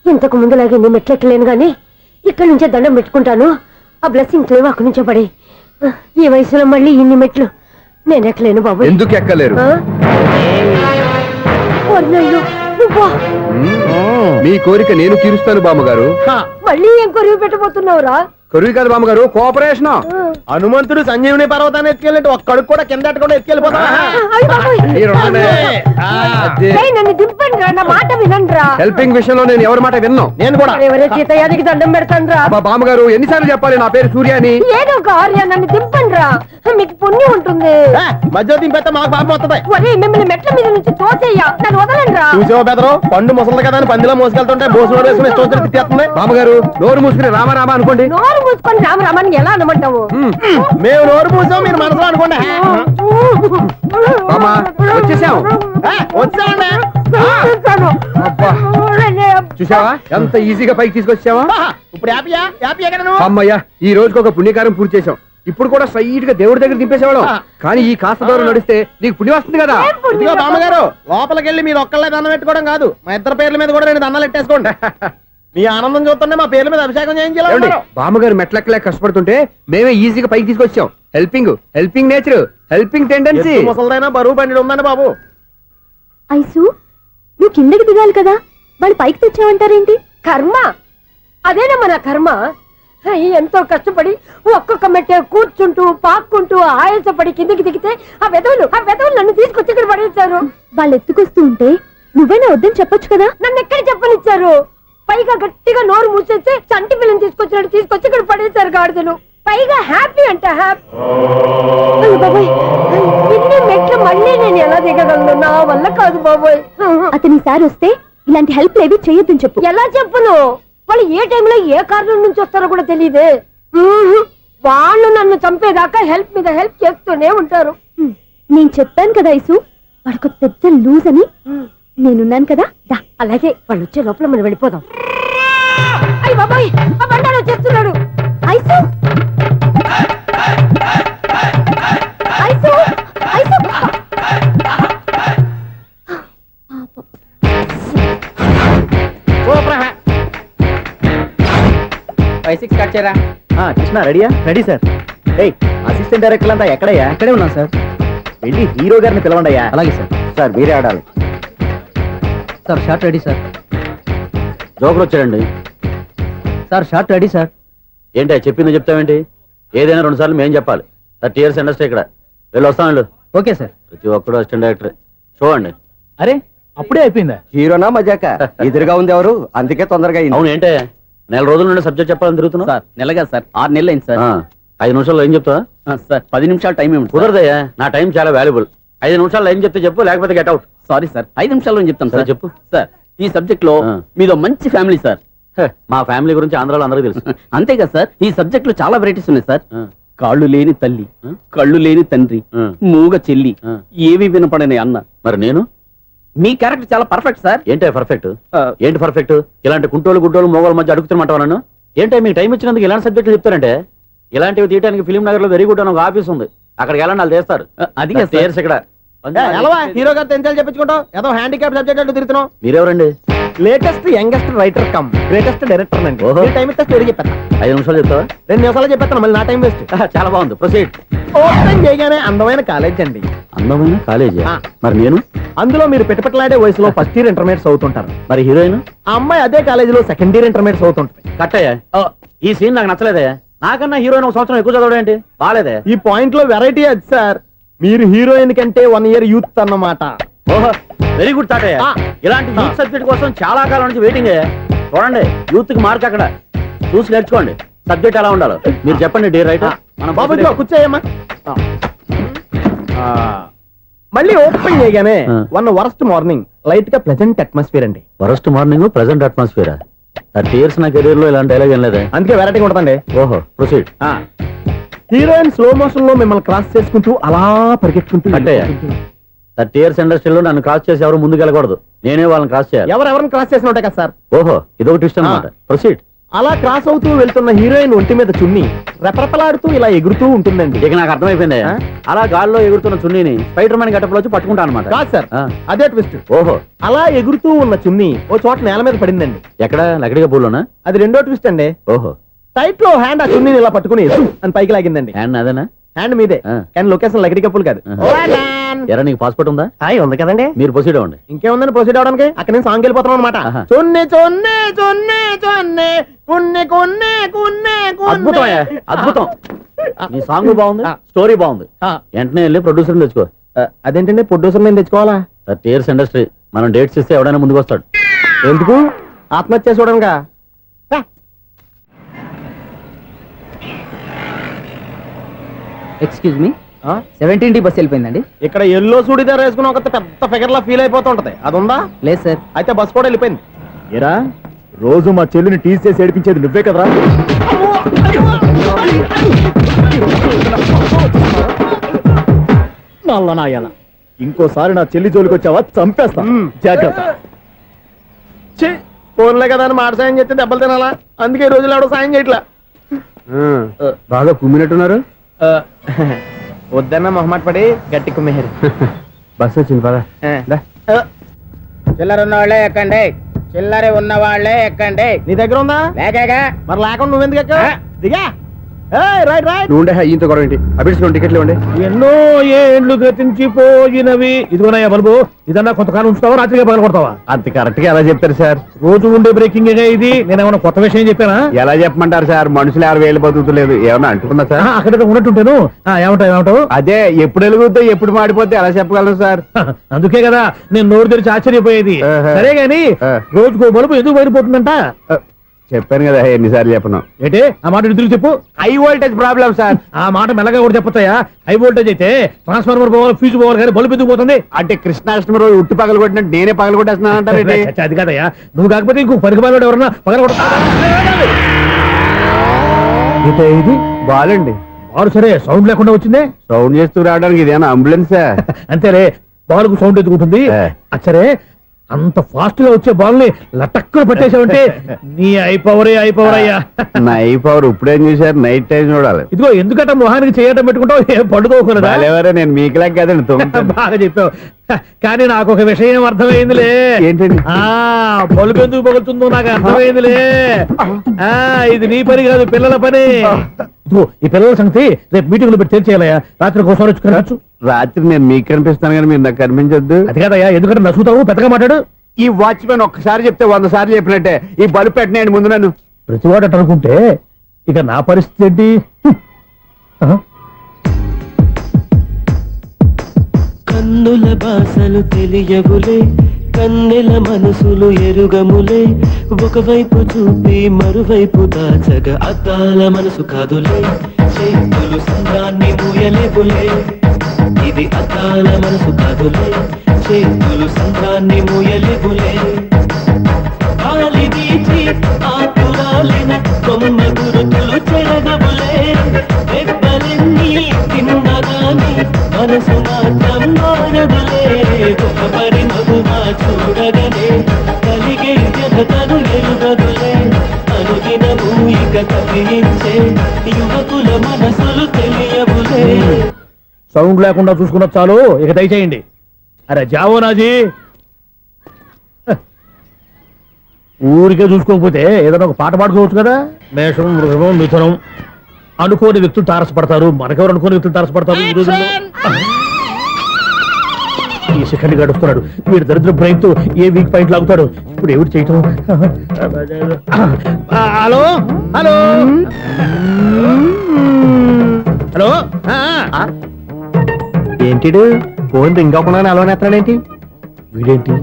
ఇంతకు ముందులాగే ఎన్ని మెట్లెక్కలేను గాని ఇక్కడి నుంచే దండం పెట్టుకుంటాను. ఆ బ్లెస్సింగ్ లేవు అక్కడి నుంచే పడే. ఈ వయసులో మళ్ళీ ఇన్ని మెట్లు నేను ఎక్కలేను బాబు. ఎందుకు ఎక్కలేరు? మీ కోరిక నేను తీరుస్తాను బామ్మగారు. మళ్ళీ ఏం కొరివి పెట్టబోతున్నావురా? కొరివి కాదు బామ్మగారు, కోఆపరేషన్. హనుమంతుడు సంజీవుని పర్వతాన్ని ఎత్తుకెళ్ళినట్టు ఒక్కడికి కూడా కింద ఎట్టకుండా ఎత్తుకెళ్ళిపోతా. నన్ను దింపండి రా, నా మాట వినండి. హెల్పింగ్ విషయంలో నేను ఎవరి మాట విన్నాను. నేను కూడా ఎవరే సీతయ్యానికి దండం పెడతాను రా. బామ్మగారు ఎన్నిసార్లు చెప్పాలి నా పేరు సూర్య అని? ఏదో ఒక ఆర్య, నన్ను దింపండి రా, మీకు పుణ్యం ఉంటుంది. మధ్య దింపేస్తే మాకు పాపం వస్తుంది. ఒరే, మిమ్మల్ని మెట్ల మీద నుంచి తోసేయ్యా, నన్ను వదలండి రా. చూసావా బెదరు, పండు ముసలి కదా అని పందిలో మోసుకెళ్తుంటే మోసులో వేసుకుని ఇష్టం వచ్చినట్టు తిట్టేస్తుంది. బామ్మగారు నోరు మూసుకుని రామారామా అనుకోండి. నోరు మూసుకొని రామరామాన్ని ఎలా అనమంటావు? మేము నోరు మూసాం, మీరు మనసులో అనుకోండి. బామ్మ, వచ్చేసాం. వచ్చామండి. అబ్బా, చూసావా ఎంత ఈజీగా పైకి తీసుకొచ్చావా? ఇప్పుడు హ్యాపీయా? హ్యాపీయా కదా నువ్వు? అమ్మయ్యా, ఈ రోజుకి ఒక పుణ్యకారం పూర్తి చేసాం. ఇప్పుడు కూడా స్ట్రైట్ గా దేవుడి దగ్గర దింపేసేవాళ్ళం. కానీ ఈ కాస్త దూరం నడిస్తే నీకు పుణ్యం వస్తుంది కదా. ఇదిగో బామ్మగారు, లోపలికి వెళ్ళి మీరు ఒక్కళ్ళే దండం పెట్టుకోవడం కాదు, మా ఇద్దరు పేర్ల మీద కూడా నేను దండాలు పెట్టేసుకోండి. మీ ఆనందం చూస్తుంటే మా పేర్ల మీద అభిషేకం చేయించాలి. బామ్మగారు మెట్లెక్కలే కష్టపడుతుంటే మేమే ఈజీగా పైకి తీసుకొచ్చాం. Helping nature, helping tendency. ముసలిదైనా బరువు బండి ఉందండి బాబు. ఐసు, నువ్వు కిందకి దిగాలి కదా, వాళ్ళు పైకి తెచ్చావంటారేంటి? కర్మ, అదేనమ్మా నా కర్మ. ఎంతో కష్టపడి ఒక్కొక్క మెట్టే కూర్చుంటూ పాక్కుంటూ ఆయాసపడి కిందకి దిగితే ఆ వెధవులు నన్ను తీసుకొచ్చి ఇక్కడ పడేశారు. వాళ్ళు ఎత్తుకొస్తూ ఉంటే నువ్వేనా వద్దని చెప్పొచ్చు కదా. నన్ను ఎక్కడ చెప్పనిచ్చారు? పైగా గట్టిగా నోరు మూసేస్తే చంటి పిల్లని తీసుకొచ్చినట్టు తీసుకొచ్చి ఇక్కడ పడేశారు గాడిదలు. పైగా హ్యాపీ అంట హ్యాపీ. బాబాయ్, ఇన్ని మెట్లు మళ్ళీ నేను ఎలా దిగగలను? నా వల్ల కాదు బాబోయ్. అతని సార్ వస్తే ఇలాంటి హెల్ప్ ఏవి చేయొద్దని చెప్పు. ఎలా చెప్పును? వాళ్ళు ఏ టైంలో ఏ కారణం నుంచి వస్తారో కూడా తెలియదే. వాళ్ళు నన్ను చంపేదాకా హెల్ప్ మీద హెల్ప్ చేస్తూనే ఉంటారు. నేను చెప్పాను కదా ఐసు, వాడొక పెద్ద లూజ్ అని. నేనున్నాను కదా, దా. అలాగే, వాళ్ళు వచ్చే లోపల మనం వెళ్ళిపోదాం. అయ్య బాబాయ్, ఆ బండారు వచ్చేస్తున్నాడు. Ice, ice, ice. 5-6 కట్ చేయరా. కృష్ణ రెడీయా? Ready sir. ఏయ్, అసిస్టెంట్ డైరెక్టర్ అంతా ఎక్కడయ్యా? ఇక్కడే ఉన్నాం సార్. వెళ్ళి హీరో గారిని పిలవండి అయ్యా. అలాగే సార్. సార్ మీరే ఆడాలి sir. Short ready sir. Joker వచ్చాడండి సార్. Short ready sir. ఏంటి చెప్పింది చెప్తావేంటి? ఏదైనా 2 సార్లు మేము చెప్పాలి. 30 years ఇండస్ట్రీ ఇక్కడ. వెళ్ళి వస్తాం వెళ్ళు. Okay sir. ప్రతి ఒక్కడు అసిస్టెంట్ డైరెక్టర్. చూడండి. అరే, అప్పుడే అయిపోయిందా? హీరోనా మజాక? ఎదురుగా ఉంది ఎవరు, అందుకే తొందరగా. అవును, ఏంటే నెల రోజుల నుండి సబ్జెక్ట్ చెప్పాలని తిరుగుతున్నావు సార్? నెలగా సార్, 6 నెలలు అయింది సార్. 5 నిమిషాల్లో ఏం చెప్తా సార్? 10 నిమిషాలు టైం ఏమి కుదరదయ్యా. నా టైం చాలా వాల్యుబుల్. 5 నిమిషాల్లో ఏం చెప్తే చెప్పు, లేకపోతే గెట్ అవుట్. సారీ సార్, 5 నిమిషాల్లో చెప్తాను సార్. చెప్పు సార్. ఈ సబ్జెక్ట్ లో మీదో మంచి ఫ్యామిలీ సార్. మా ఫ్యామిలీ గురించి ఆంధ్రాలో అందరికీ తెలుసు. అంతేగా సార్, ఈ సబ్జెక్ట్ లో చాలా వెరైటీస్ ఉన్నాయి సార్. కాళ్ళు లేని తల్లి, కళ్ళు లేని తండ్రి, మూగ చెల్లి, ఏవి వినపడని అన్న. మరి నేను మీ క్యారెక్టర్ చాలా పర్ఫెక్ట్ సార్. ఏంటే పర్ఫెక్ట్? ఏంటి పర్ఫెక్ట్? ఇలాంటి కుంటోలు గుడ్డోలు మోగోల మధ్య అడుగుతున్నమాట నన్ను. ఏంటంటే మీకు టైం ఇచ్చినందుకు ఇలాంటి సబ్జెక్టులు చెప్తారంటే? ఇలాంటివి తీయడానికి ఫిలిం నగర్ లో వెరీ గుడ్ అని ఒక ఆఫీస్ ఉంది, అక్కడికి వెళ్ళండి, వాళ్ళు చేస్తారు. అది ఇక్కడ హీరో గారు తెంచాలి చెప్పించుకుంటావు, ఏదో హ్యాండిక్యాప్ సబ్జెక్ట్ అంటూ తిరుగుతున్నావు. మీరెవరండి? Latest youngest writer cum greatest director అండి. టైం ఇస్తే స్టోరీ చెప్పేస్తా. 5 నిమిషాలు చెప్తావా? 2 నిమిషాలు చెప్పేస్తాను, మళ్ళీ నా టైం వేస్ట్. చాలా బాగుంది, ప్రొసీడ్. ఓపెన్ చేయగానే అందమైన కాలేజ్ అండి. అందమైన కాలేజీ? మరి నేను అందులో మీరు పెట్టుపట్లాడే వయసులో ఫస్ట్ ఇయర్ ఇంటర్మీడియట్స్ అవుతుంటారు. మరి హీరోయిన్? ఆ అమ్మాయి అదే కాలేజీలో సెకండ్ ఇయర్ ఇంటర్మీడియట్స్ అవుతుంటారు. కట్టయ్యా, ఈ సీన్ నాకు నచ్చలేదే. నాకన్నా హీరోయిన్ 1 సంవత్సరం ఎక్కువ చదవడం ఏంటి? బాలేదే. ఈ పాయింట్ లో వెరైటీ అది సార్. మీరు హీరోయిన్ కంటే 1 year యూత్ అన్నమాట. ఓహో వెరీ గుడ్ తాతయ్య. ఆ. ఇలాంటి యూత్ సబ్జెక్ట్ కోసం చాలా కాలం నుంచి వెయిటింగ్. చూడండి యూత్ కి మార్క్ అక్కడ చూసి నేర్చుకోండి. సబ్జెక్ట్ ఎలా ఉండాలో మీరు చెప్పండి డియర్ రైటర్. మన బాబు ఇదిగో కూర్చోయమ్మా. మళ్ళీ ఓపెన్ చేయగానే ఆ. 1 worst మార్నింగ్ లైట్ గా ప్లెజెంట్ అట్మాస్ఫియర్ అండి. Worst morning present atmosphere. 30 years నా కెరీర్ లో ఇలాంటి డైలాగ్ ఏం లేదే. అందుకే వెరైటీగా ఉంటుందండి. ఓహో ప్రొసీడ్. హీరోయిన్ స్లో మోషన్ లో మిమ్మల్ని క్రాస్ చేసుకుంటూ అలా పరిగెట్టుకుంటూ అంటే 30 years ఇండస్ట్రీలో నన్ను క్రాస్ చేసి ఎవరు ముందుకు వెళ్ళకూడదు. నేనే వాళ్ళని క్రాస్ చేయాలి. ఎవరెవరిని క్రాస్ చేసిన ఉంటాయి కదా సార్. ఓహో ఇదొక ట్విస్ట్ అన్నమాట. ప్రొసీడ్. అలా క్రాస్ అవుతూ వెళ్తున్న హీరోయిన్ ఒంటి మీద చున్ని రెపరెపలాడుతూ ఇలా ఎగురుతూ ఉంటుందండి. ఇక నాకు అర్థమైపోయింది. ఆ? అలా గాల్లో ఎగురుతున్న చున్నీని స్పైడర్ మ్యాన్ గట్టపులో వచ్చి పట్టుకుంటా అనమాట. కాదు సార్, ఆ. అదే ట్విస్ట్. ఓహో అలా ఎగురుతూ ఉన్న చున్ని ఓ చోట నేల మీద పడిందండి. ఎక్కడ లకడిగా పూలోనా? అది రెండో ట్విస్ట్ అండి. ఓహో టైట్ లో హ్యాండ్ ఆ చున్నీని ఇలా పట్టుకుని సు అని పైకి లాగిందండి. హ్యాండ్ అదేనా? హ్యాండ్ మీదే ఆ. కానీ లొకేషన్ లగడి కప్పులు కాదు. ఆహా. ఎరా నీకు పాస్పోర్ట్ ఉందా? హాయ్ ఉంది కదండి. మీరు ప్రొసీడ్ అవ్వండి. ఇంకేముందని ప్రొసీడ్ అవడానికి అక్కడ నేను సాంగ్ వెళ్ళిపోతాం అనమాట. ఆహా. చున్ని చున్ని చున్ని చున్ని కున్ని కున్ని కున్ని అద్భుతం అయ్యా, అద్భుతం. నీ సాంగ్ బాగుంది, ఆ. స్టోరీ బాగుంది. ఆ. వెంటనే వెళ్ళి ప్రొడ్యూసర్ తెచ్చుకో. అదేంటండి ప్రొడ్యూసర్ నేను తెచ్చుకోవాలా? 30 years ఇండస్ట్రీ. మనం డేట్స్ ఇస్తే ఎవడైనా ముందుకు వస్తాడు. ఎందుకు? ఆత్మహత్య చూడనుగా. Excuse me, 17D bus వెళ్ళిపోయిందండి. ఇక్కడ ఎల్లో చూడిదార్ వేసుకుని ఒక పెద్ద ఫిగర్ లా ఫీల్ అయిపోతూ ఉంటది. అది ఉందా? లేదు సార్. అయితే బస్ కూడా వెళ్ళిపోయింది. ఏరా రోజు మా చెల్లిని టీస్ చేసి ఏడిపించేది నువ్వే కదరా? నల్ల నాయాల, ఇంకోసారి నా చెల్లి జోలికి వచ్చావా చంపేస్తా. జాగ్రత్త. ఫోన్లే కదా అని మాట సాయం చేస్తే దెబ్బలు తినాలా? అందుకే ఈ రోజులు ఎవడో సాయం చేయట్లా. బాగా కుమ్మినట్టున్నారు. వద్దన్న మొహమాట పడి గట్టి కుమ్మేహారు. బస్సు వచ్చింది పదా. చిల్లర ఉన్న వాళ్ళే ఎక్కండి, చిల్లర ఉన్న వాళ్ళే ఎక్కండి. నీ దగ్గర ఉందా? లేకగా మరి లేకుండా నువ్వెందుకు ఎక్క? దిగా. Right right. నువ్వు ఉండే ఈయంతో గొడవ ఏంటి? అభిడ్స్ టికెట్లు ఇవ్వండి. ఎన్నో ఏండ్లు గతించిపోయినవి. ఇదిగోనయ్యా బల్బు, ఇదన్నా కొంతకాలం ఉంచుతావా రాత్రిగా పగల కొడతావా? అంత కరెక్ట్ గా ఎలా చెప్తారు సార్? రోజు ఉండే బ్రేకింగ్ ఇది. నేనేమన్నా కొత్త విషయం చెప్పానా? ఎలా చెప్పమంటారు సార్? మనుషులు 60,000 బతుకుతలేదు. ఏమన్నా అంటున్నా సార్? అక్కడ ఉన్నట్టుంటాను. ఏమంటావు? అదే ఎప్పుడు వెలుగుతో ఎప్పుడు మాడిపోతే ఎలా చెప్పగలను సార్? అందుకే కదా నేను నోరు తెరిచి ఆశ్చర్యపోయేది. ఆహా. సరే గాని ఆ. రోజుకో బలుపు ఎందుకు బయటపోతుందంట? చెప్పాను కదా ఎన్నిసార్లు చెప్పను. ఏంటే ఆ మాట ఎదురు చెప్పు. High voltage problem sir. ఆ మాట మెల్లగా కూడా చెప్పొచ్చాయా? హై వోల్టేజ్ అయితే ట్రాన్స్ఫార్మర్ పోవాలి, ఫ్యూజ్ పోవాలి, కానీ బల్బు ఎందుకు పోతుంది? అంటే కృష్ణాష్టమి రోజు ఉట్టి పగలు కొట్టినట్టు నేనే పగలు కొట్టేస్తున్నానంటారు. చచ్చా, అది కాదయ్యా. నువ్వు కాకపోతే ఇంకో పరిగణలో ఎవరన్నా పగల కొడతా. ఇది బాలండి. బాలు సరే సౌండ్ లేకుండా వచ్చిందే. సౌండ్ చేస్తూ రావడానికి ఇదేనా అంబులెన్సా? అంతేలే, బాలుకు సౌండ్ ఎదుగుతుంది. ఏ. అచ్చరే అంత ఫాస్ట్ గా వచ్చే బాల్ ని లటక్కున పట్టేసావంటే నీ ఐపవర్ అయ్యా. నైట్ పవర్ ఇప్పుడేం చూసారు? నైట్ టైం చూడాలి. ఇదిగో ఎందుకంటే మొహానికి చేయటం పెట్టుకుంటావు, ఏం పండుకోకూడదా? ఎవరో నేను మీకులాగా కదండి తొమ్మిది. బాగా చెప్పావు. కానీ నాకు ఒక విషయం అర్థమైందిలే. ఏంటండి? బల్బు ఎందుకు పగులుతుందో నాకు అర్థమైందిలే. ఇది నీ పని కాదు, పిల్లల పని. ఇదిగో ఈ పిల్లల సంగతి రేపు మీటింగ్ లో పెట్టి తెలిసేయాలయ్యా. రాత్రి కోసం వచ్చుకోవచ్చు. రాత్రి నేను మీకు కనిపిస్తాను కానీ మీరు నాకు కనిపించొద్దు. అది కాదయ్యా, ఎందుకంటే నసుగుతావు, పెద్దగా మాట్లాడు. ఈ వాచ్మెన్ ఒక్కసారి చెప్తే 100 సార్లు చెప్పినట్టే. ఈ బల్బు పెట్టినాయండి ముందు నన్ను. ప్రతివాడట అనుకుంటే ఇక నా పరిస్థితి ఏంటి? కన్నుల భాషలు తెలియవులే, కన్నెల మనసులు ఎరుగములే. ఒకవైపు చూపి మరువైపు దాచగ అద్దాల మనసు కాదులే. చేతులు సంద్రాన్ని మూయలేవులే, ఇది అద్దాల మనసు కాదులే. చేతులు సంద్రాన్ని మూయలేవులే. గాలి వీచి ఆకురాలిన కొమ్మ గురుతులు చెరగవులే. దెబ్బలెన్ని తిన్నగాని మనసు మాత్రం మారదులే. ఒక పరిమగుమా చూడగనే కలిగే జగతను ఎరుగదులే. అనుదినము ఇక కదిలించే యువకుల మనసులు తెలియవులే. సౌండ్ లేకుండా చూసుకున్న చాలు, ఇక దయచేయండి. అరే జావో నాజీ, ఊరికే చూసుకోకపోతే ఏదైనా ఒక పాట పాడుకోవచ్చు కదా. మేషం, వృషభం, మిథునం అనుకోని వ్యక్తులు తారసపడతారు. మనకెవరు అనుకోని వ్యక్తులు తారసపడతారు ఈ రోజుల్లో? ఈ శిఖండి గడుపుతున్నాడు. వీడు దరిద్ర బ్రెయిన్ తో ఏ వీక్ పాయింట్ లాగుతాడు. ఇప్పుడు ఎవరు చేయటం? Hello hello hello. ఏంటిడు ఫోన్ రింగ్ అవ్వకుండా అలవనేస్తాడేంటి? వీడేంటి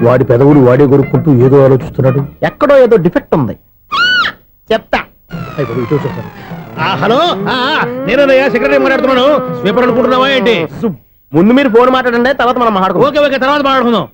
వాడి పెదవులు వాడే కొరుక్కుంటూ ఏదో ఆలోచిస్తున్నాడు. ఎక్కడో ఏదో డిఫెక్ట్ ఉంది, చెప్తా. అయిపోయి ఇటు వచ్చేస్తాను. హలో, నేనయ్యా సెక్రటరీ మాట్లాడుతున్నాను. స్వీపర్ అనుకుంటున్నావా ఏంటి? ముందు మీరు ఫోన్ మాట్లాడండి, తర్వాత మనం మాట్లాడుకో. ఓకే ఓకే, తర్వాత మాట్లాడుకుందాం.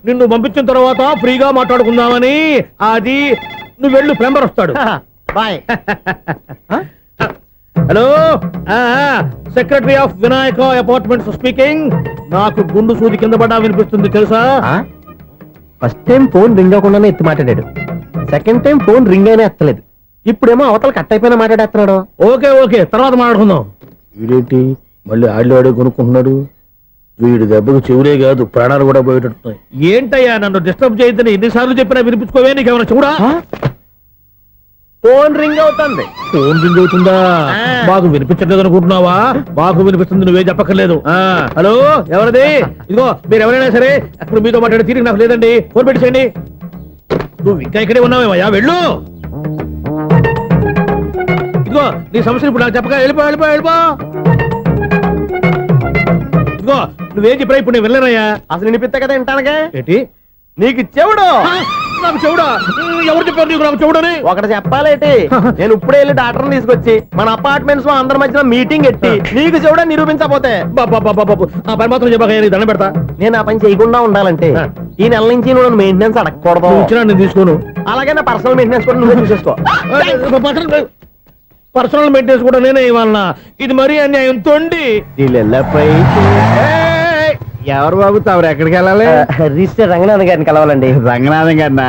నిన్ను పంపించిన తర్వాత ఫ్రీగా మాట్లాడుకుందామని. అది నువ్వు వెళ్ళు, ప్లంబర్ వస్తాడు. Bye. Hello, secretary of Vinayaka apartments speaking. నాకు గుండు సూది కింద పడ్డా వినిపిస్తుంది తెలుసా? ఫస్ట్ టైం ఫోన్ రింగ్ అవ్వకుండానే ఎత్తి మాట్లాడాడు, సెకండ్ టైం ఫోన్ రింగ్ అయినా ఎత్తలేదు, ఇప్పుడేమో అవతల కట్ అయిపోయినా మాట్లాడేస్తున్నాడు. ఓకే ఓకే, తర్వాత మాట్లాడుకుందాం. వీడేంటి మళ్ళీ ఆడిలో కొనుక్కుంటున్నాడు? వీడి దెబ్బకు చెవులే కాదు, ప్రాణాలు కూడా పోయేటట్టున్నాయి. ఏంటయ్యా నన్ను డిస్టర్బ్ చేయొద్దని ఎన్నిసార్లు చెప్పినా వినిపించుకోవే? నీకేమైనా చూడా? ఫోన్ రింగ్ అవుతుంది. ఫోన్ రింగ్ అవుతుందా? మాకు వినిపించట్లేదు అనుకుంటున్నావా? మాకు వినిపిస్తుంది, నువ్వే చెప్పక్కర్లేదు. హలో, ఎవరిది? ఇదిగో మీరు ఎవరైనా సరే ఇప్పుడు మీతో మాట్లాడే తీరిక నాకు లేదండి. ఫోన్ పెట్టేసేయండి. నువ్వు ఇంకా ఇక్కడే ఉన్నావేమయ్యా, వెళ్ళు. ఇదిగో నీ సమస్యలు ఇప్పుడు నాకు చెప్పక వెళ్ళిపో వెళ్ళిపో వెళ్ళిపో. ఇదిగో నువ్వేం చెప్పరా ఇప్పుడు నేను వెళ్ళానయ్యా. అసలు వినిపిస్తా కదా వింటానగా. ఏంటి నీకు చెవుడు? నాకు చెవుడా? ఎవరు చెప్పారు నీకు నాకు చెవుడని? ఒకటి చెప్పాలేటి, నేను ఇప్పుడే వెళ్ళి డాక్టర్ని తీసుకొచ్చి మన అపార్ట్మెంట్స్ లో అందరి మధ్యన మీటింగ్ ఎట్టి నీకు చెవుడని నిరూపించకపోతే ఆ పని మాత్రం చెప్పక దండం పెడతా. నేను ఆ పని చేయకుండా ఉండాలంటే ఈ నెల నుంచి నువ్వు మెయింటెనెన్స్ అడగకూడదు. ఇచ్చినా నేను తీసుకోను. అలాగే నా పర్సనల్ మెయింటెనెన్స్ కూడా నువ్వే చూసేసుకో. పర్సనల్ మెయింటెనెన్స్ కూడా నేనే ఇవ్వాలన్నా? ఇది మరీ అన్యాయం తోండి. ఎవరు బాబు తమరు ఎక్కడికి వెళ్ళాలి? రిజిస్టర్ రంగనాథ్ గారిని కలవాలండి. రంగనాథం గారినా?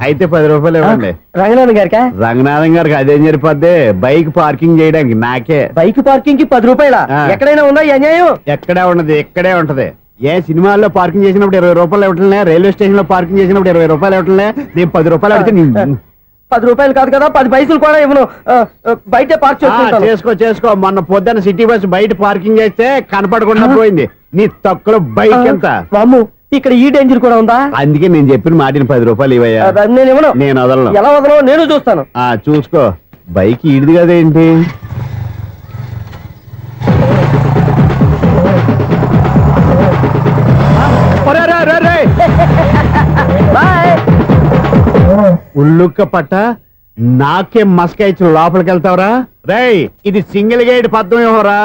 అయితే 10 రూపాయలు ఇవ్వండి. రంగనాథ్ గారికా? రంగనాథం గారికి అదేం సరిపోద్ది, బైక్ పార్కింగ్ చేయడానికి. నాకే బైక్ పార్కింగ్ కి 10 రూపాయల? ఎక్కడైనా ఉందా ఈ అన్యాయం? ఎక్కడే ఉండదు, ఇక్కడే ఉంటది. ఏ సినిమాల్లో పార్కింగ్ చేసినప్పుడు 20 రూపాయలు ఇవ్వట్లే, రైల్వే స్టేషన్ లో పార్కింగ్ చేసినప్పుడు 20 రూపాయలు ఇవ్వట్లే. నేను 10 రూపాయలు అడిగితే 10 రూపాయలు కాదు కదా, 10 పైసలు కూడా ఇవ్వను. బయట పార్క్ చేసుకో. మొన్న పొద్దున్న సిటీ బస్ బయట పార్కింగ్ చేస్తే కనపడకుండా పోయింది. నీ తక్కువ బైక్ ఎంత? మాము ఇక్కడ ఈ డేంజర్ కూడా ఉందా? అందుకే నేను చెప్పిన మాటిని 10 రూపాయలు ఇవ్వయ్యా. నేను ఇవ్వను. నేను వదలను. ఎలా వదలను నేను చూస్తాను. చూసుకో. బైక్ ఈడిది కదేంటి? ఉల్లుక్క పట్ట నాకే మస్క ఇచ్చిన లోపలికి వెళ్తావరా? రేయ్, ఇది సింగిల్ గేట్ పద్మం ఇవ్వరా,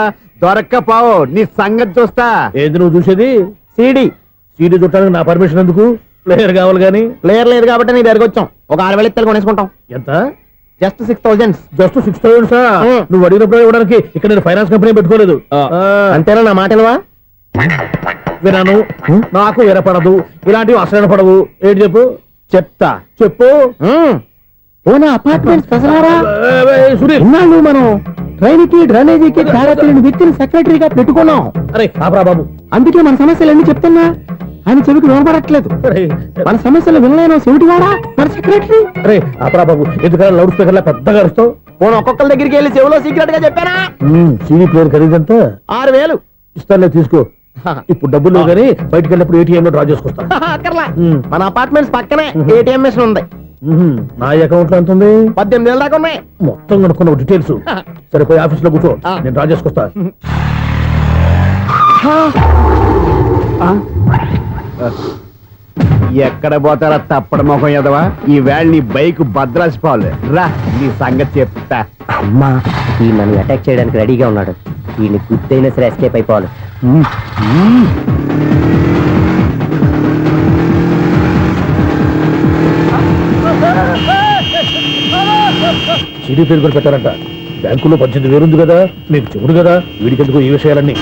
దొరక్కపోవు. నీ సంగతి చూస్తా. ఏది నువ్వు చూసేది? సీడీ చుట్టానికి నా పర్మిషన్ ఎందుకు? ప్లేయర్ కావాలి గానీ. ప్లేయర్ లేదు కాబట్టి నీ దగ్గరకు వచ్చాం. ఒక 6,000 ఇత్తలు కొనేసుకుంటాం. ఎంత? జస్ట్ 6,000. జస్ట్ 6,000? నువ్వు అడిగినప్పుడు ఇవ్వడానికి ఇక్కడ నేను ఫైనాన్స్ కంపెనీ పెట్టుకోలేదు. అంతేనా? నా మాటలువా? వినాను, నాకు వినపడదు. ఇలాంటివి అసలు వినపడవు. ఏంటి చెప్పు? చెప్తా. చెప్పు. అపార్ట్మెంట్స్ సునీల్, మనం ట్రైన్కి డ్రైనేజీకి తేడాతీయని వ్యక్తిని సెక్రటరీగా పెట్టుకున్నాం. అరే ఆపరా బాబు, అందుకే మన సమస్యలన్నీ చెప్తున్నా. ఆయన చెవికి వినపడట్లేదు. మన సమస్యలు వినలేను చెవిటివాడా మన సెక్రటరీ. అరే ఆపరా బాబు, ఎందుకన్నా లౌడ్ స్పీకర్ లా పెద్దగా అరుస్తావు? పోను ఒక్కొక్కరి దగ్గరికి వెళ్ళి చెవిలో సీక్రెట్ గా చెప్పానా? CD player ఖరీదంతా 6,000. ఇస్తానులే, తీసుకో. ఇప్పుడు డబ్బులు లేవు కానీ బయటకు వెళ్ళినప్పుడు ఏటీఎం లో డ్రా చేసుకొస్తా. అక్కర్లా, మన అపార్ట్మెంట్స్ పక్కనే ఏటీఎం మిషన్ ఉంది. నా అకౌంట్ లో ఎంత ఉంది? 18,000 దాకా ఉన్నాయి. మొత్తం కనుక్కున్న డీటెయిల్స్. సరే పోయి ఆఫీస్ లో కూర్చో, నేను డ్రా చేసుకొస్తా. ఎక్కడ పోతారా తప్పడ మొహం ఎదవా? ఈ వేళ నీ బైక్ భద్రాసిపోవాలి. రా, నీ సంగతి చెప్తా. అమ్మా, ఈ నన్ను అటాక్ చేయడానికి రెడీగా ఉన్నాడు. ఈయన గుద్దైనా సరే ఎస్కేప్ అయిపోవాలి. సీడీ పేరు కూడా పెట్టారంట. బ్యాంకులో 18,000 ఉంది కదా, మీకు చెవుడు కదా, వీడికెందుకు ఈ విషయాలన్నీ?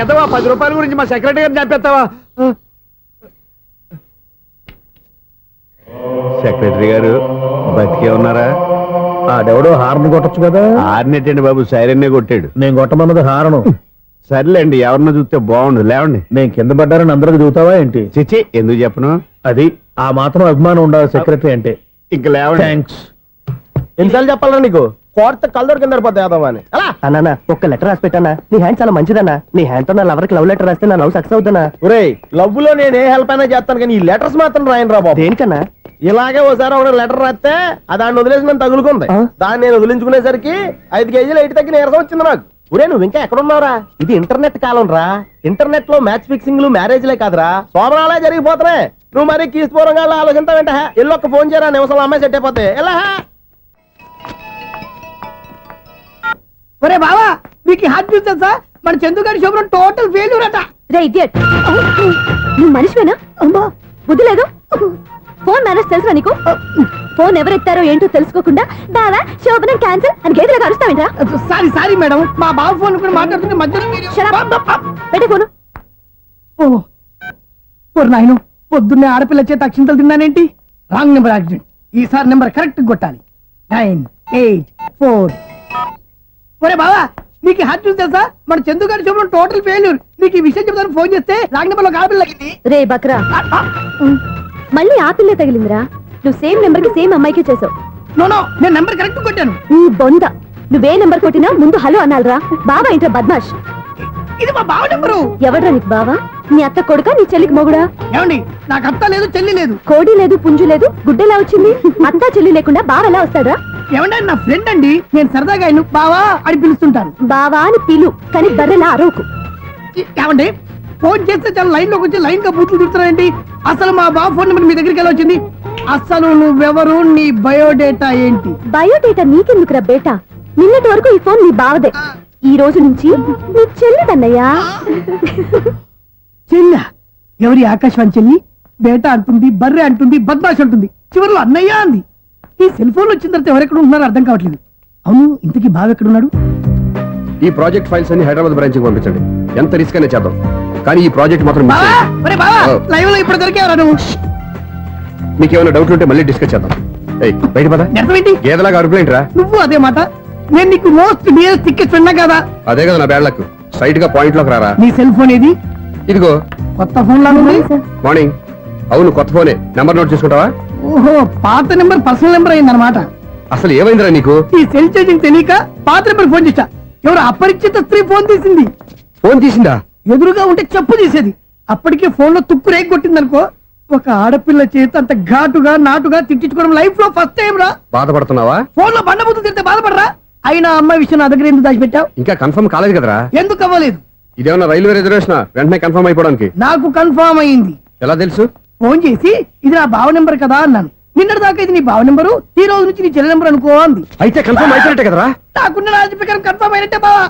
ఎదవా 10 రూపాయల గురించి మా సెక్రటరీ గారిని చంపేస్తావా? సెక్రటరీ గారు బతికే ఉన్నారా? ఆడెవడో హార్న్ కొట్టచ్చు కదా. ఆరినట్టండి బాబు, సైరన్నే కొట్టాడు. నేను కొట్టమన్నది హారను. సర్లేండి, ఎవరన్నా చూస్తే బాగుండు. లేవండి. నేను కింద పడ్డారని అందరికి చూతావా ఏంటి? చిచ్చి, ఎందుకు చెప్పను? అది ఆ మాత్రం అభిమానం ఉండాలి సెక్రటరీ అంటే. ఇంక లేవండి. థ్యాంక్స్. ఎన్నిసార్లు చెప్పాలరా నీకు? కోర్త కళ్ళోడు కింద పడిపోతాయి యాదవ్ అని. అన్నా ఒక్క లెటర్ రాసి పెట్టానా? నీ హ్యాండ్ చాలా మంచిదన్నా. నీ హ్యాండ్ తో నా లవర్కి లవ్ లెటర్ రాస్తే నా లవ్ సక్సెస్ అవుతానా? ఒరే, లవ్ లో నేను ఏ హెల్ప్ అయినా చేస్తాను, కానీ ఈ లెటర్స్ మాత్రం రాయను రా బాబు. దేనికన్నా? ఇలాగే ఓసారి ఒక లెటర్ రాస్తే దాన్ని వదిలేసి నన్ను తగులుకుంది. దాన్ని నేను వదిలించుకునేసరికి 5 కేజీలు 8 తగ్గి నీరసం వచ్చింది నాకు. ఒరే, నువ్వు ఇంకా ఎక్కడున్నావురా? ఇది ఇంటర్నెట్ కాలం రా. ఇంటర్నెట్ లో మ్యాచ్ ఫిక్సింగ్లు మ్యారేజ్లే కాదురా, శోభనాలే జరిగిపోతున్నాయి. నువ్వు మరి కీస్పూరంగా ఆలోచించావంట. ఎల్లొక్క ఫోన్ చేయరా, నిమిషంలో అమ్మాయి సెట్ అయిపోతాయి. ఎలా? ఒరే బావా, మీకు హార్ట్ చూస్తా మన చందుగారి శుభ్రం టోటల్ ఫెయిల్యూర్ అట. రే ఇడియట్, నువ్వు మనిషివేనా? అమ్మా, బుద్ధి లేదు. ఫోన్ మేనేజ్ తెలుసా నీకు? ఫోన్ ఎవరెత్తారో ఏంటో తెలుసుకోకుండా దావా శోభనం క్యాన్సిల్ అని గేదెలకు అరుస్తావేంట్రా? సారీ మేడం, మా బావ ఫోన్ కూడా మాట్లాడుతుంటే మధ్యలో మీరు- పెట్టే ఫోను. ఓ నాయను, పొద్దున్నే ఆడపిల్ల చేత అక్షింతలు తిన్నానేంటి? Wrong number accident. ఈసారి నెంబర్ కరెక్ట్ కొట్టాలి. 984. ఒరే బావా, నీకు హార్ట్ చూసి తెలుసా మన చందుగారి శుభ్రం టోటల్ ఫెయిల్యూర్. నీకు ఈ విషయం చెప్తాను ఫోన్ చేస్తే రాంగ్ నెంబర్ లో ఆడపిల్ల తగ్గింది. రే బక్రా, మళ్ళీ ఆ పిల్లే తగిలిందిరా. నువ్వు సేమ్ నెంబర్ కి సేమ్ అమ్మాయికే చేసావు. నో, నేను నెంబర్ కరెక్ట్ కొట్టాను. నీ బొంద, నువ్వే నెంబర్ కొట్టినా ముందు హలో అనాలిరా. బావా ఏంట్రా బద్మాష్? ఇది మా బావ నెంబరు. ఎవడ్రా నీకు బావా? నీ అత్త కొడుక, నీ చెల్లికి మొగుడా? ఏమండి, నాకు అత్త లేదు, చెల్లి లేదు. కోడి లేదు, పుంజు లేదు, గుడ్డెలా వచ్చింది? అత్త చెల్లి లేకుండా బావ ఎలా వస్తాడా? ఏమండి, నా ఫ్రెండ్ అండి. నేను సరదాగా ఆయన బావా అని పిలుస్తుంటాను. బావా అని పిలు, కానీ బర్రెలా అరవకు. ఏమండి, ఫోన్ చేస్తే చాలా లైన్ లోకి వచ్చి లైన్ గా బూతులు తిడుతున్నాయండి. అసలు మా బావ ఫోన్ నెంబర్ మీ దగ్గరికి ఎలా వచ్చింది? అసలు నువ్వెవరు, నీ బయోడేటా ఏంటి? బయోడేటా నీకెందుకురా బేటా? నిన్నటి వరకు ఈ ఫోన్ నీ బావదే. ఈ రోజు నుంచి నీ చెల్లిదన్నయ్యా. చెల్ల ఎవరి? ఆకాశవాణి చెల్లి. బేటా అంటుంది, బర్రె అంటుంది, బద్మాష్ అంటుంది, చివరిలో అన్నయ్య అంది. ఈ సెల్ ఫోన్ వచ్చిన తర్వాత ఎవరెక్కడ ఉంటున్నారో అర్థం కావట్లేదు. అవును, ఇంతకీ బావ ఎక్కడున్నాడు? ఈ ప్రాజెక్ట్ ఫైల్స్ అన్ని హైదరాబాద్ బ్రాంచ్ కి పంపించండి. ఎంత రిస్క్ అయినా చేద్దాం, కానీ ఈ ప్రాజెక్ట్ మాత్రం miss బావా, చేయొద్దు. ఒరే బావా, లైవ్ లో ఇప్పుడు దొరికేవరా నువ్వు? మీకు ఏమైనా డౌట్ ఉంటే మళ్ళీ డిస్కస్ చేద్దాం. ఏయ్, బయట పద. నెరవేంటి? గేదలాగా అరుపులేంట్రా? నువ్వు అదే మాట. నేను నీకు మోస్ట్ డియరెస్ట్ టికెట్స్ ఉన్నా కదా. అదే కదా నా బ్యాడ్ లక్. స్ట్రైట్ గా పాయింట్ లోకి రారా. నీ సెల్ ఫోన్ ఏది? ఇదిగో కొత్త ఫోన్ లాగా ఉంది. మార్నింగ్. అవును, కొత్త ఫోనే. నెంబర్ నోట్ చేసుకుంటావా? ఓహో, పాత నెంబర్ పర్సనల్ నెంబర్ అయిందన్నమాట. అసలు ఏమైందిరా నీకు? ఈ సెల్ చేంజింగ్ తెలియక పాత నెంబర్ ఫోన్ చేశా. ఎవరు అపరిచిత స్త్రీ ఫోన్ తీసింది. ఫోన్ తీసిందా? ఎదురుగా ఉంటే చెప్పు తీసేది. అప్పటికే ఫోన్ లో తుక్కు రేగి కొట్టిందనుకో. ఒక ఆడపిల్ల చేత అంత ఘాటుగా నాటుగా తిట్టించుకోవడం లైఫ్ లో ఫస్ట్ టైం రా. బాధపడుతున్నావా? ఫోన్ లో బండబుద్ధి తింటే బాధపడరా? అయినా అమ్మాయి విషయం నా దగ్గర ఎందుకు దాచిపెట్టావు? ఇంకా కన్ఫర్మ్ కాలేదు కదరా. ఎందుకు అవ్వలేదు? ఇదేమన్నా రైల్వే రిజర్వేషన్? వెంటనే కన్ఫర్మ్ అయిపోవడానికి. నాకు కన్ఫర్మ్ అయింది. ఎలా తెలుసు? ఫోన్ చేసి ఇది నా బావ నెంబర్ కదా అన్నాను. నిన్నటి దాకా ఇది నీ బావ నెంబరు, ఈ రోజు నుంచి నీ చెల్లి నెంబర్ అనుకో అంది. అయితే కన్ఫర్మ్ అయిపోయినట్టే కదరా. నాకున్న రాజు ప్రకారం కన్ఫర్మ్ అయినట్టే బావా.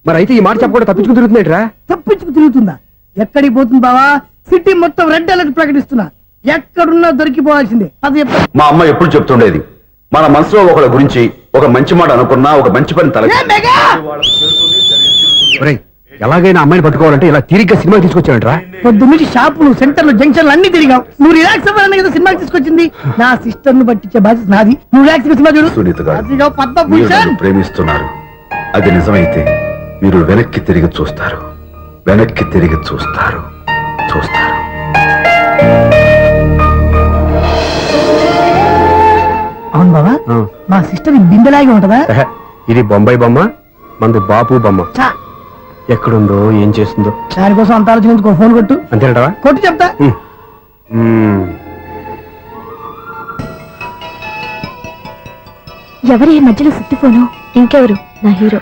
మరి అయితే ఈ మాట చెప్పకుండా తప్పించుకుని తిరుగుతున్నాయిట్రా. తప్పించుకు తిరుగుతుందా? ఎక్కడికి పోతుంది బావా? సిటీ మొత్తం రెడ్ అలర్ట్ ప్రకటిస్తున్నా. ఎక్కడున్నా దొరికిపోవాల్సిందే. అది చెప్తా. మా అమ్మ ఎప్పుడు చెప్తుండేది, మన మనసులో ఒకళ్ళ గురించి ఒక మంచి మాట అనుకున్నా ఒక మంచి పని తల ఏ మెగా! ఒరేయ్, ఎలాగైనా అమ్మాయిని పట్టుకోవాలంటే ఇలా తిరిగ్గా సినిమా తీసుకొచ్చాడంట్రా. పొద్దు నుంచి షాపులు, సెంటర్లు, జంక్షన్లు అన్ని తిరిగావు. నువ్వు రిలాక్స్ అవ్వాలని కదా సినిమాకి తీసుకొచ్చింది. నా సిస్టర్ ను పట్టించే బాధ్యత నాది. నువ్వు రిలాక్స్ సినిమా చూడు. సునీత గారు, అదిగో పద్మ మీరు భూషణ్. నన్ను ప్రేమిస్తున్నారు. అది నిజమైతే మీరు వెనక్కి తిరిగి చూస్తారు, వెనక్కి తిరిగి చూస్తారు, చూస్తారు. అవును బావా, మా సిస్టర్ బిందెలాగే ఉంటదా? ఎహె, ఇది బొంబాయి బొమ్మ, మంది బాపు బొమ్మ. చా, ఎక్కడుందో ఏం చేస్తుందో. దానికోసం అంత ఆలోచించుకో. ఫోన్ కొట్టు. అంతేనటవా? కొట్టు చెప్తా. ఎవరి మధ్యలో సుత్తి ఫోను? ఇంకెవరు? నా హీరో.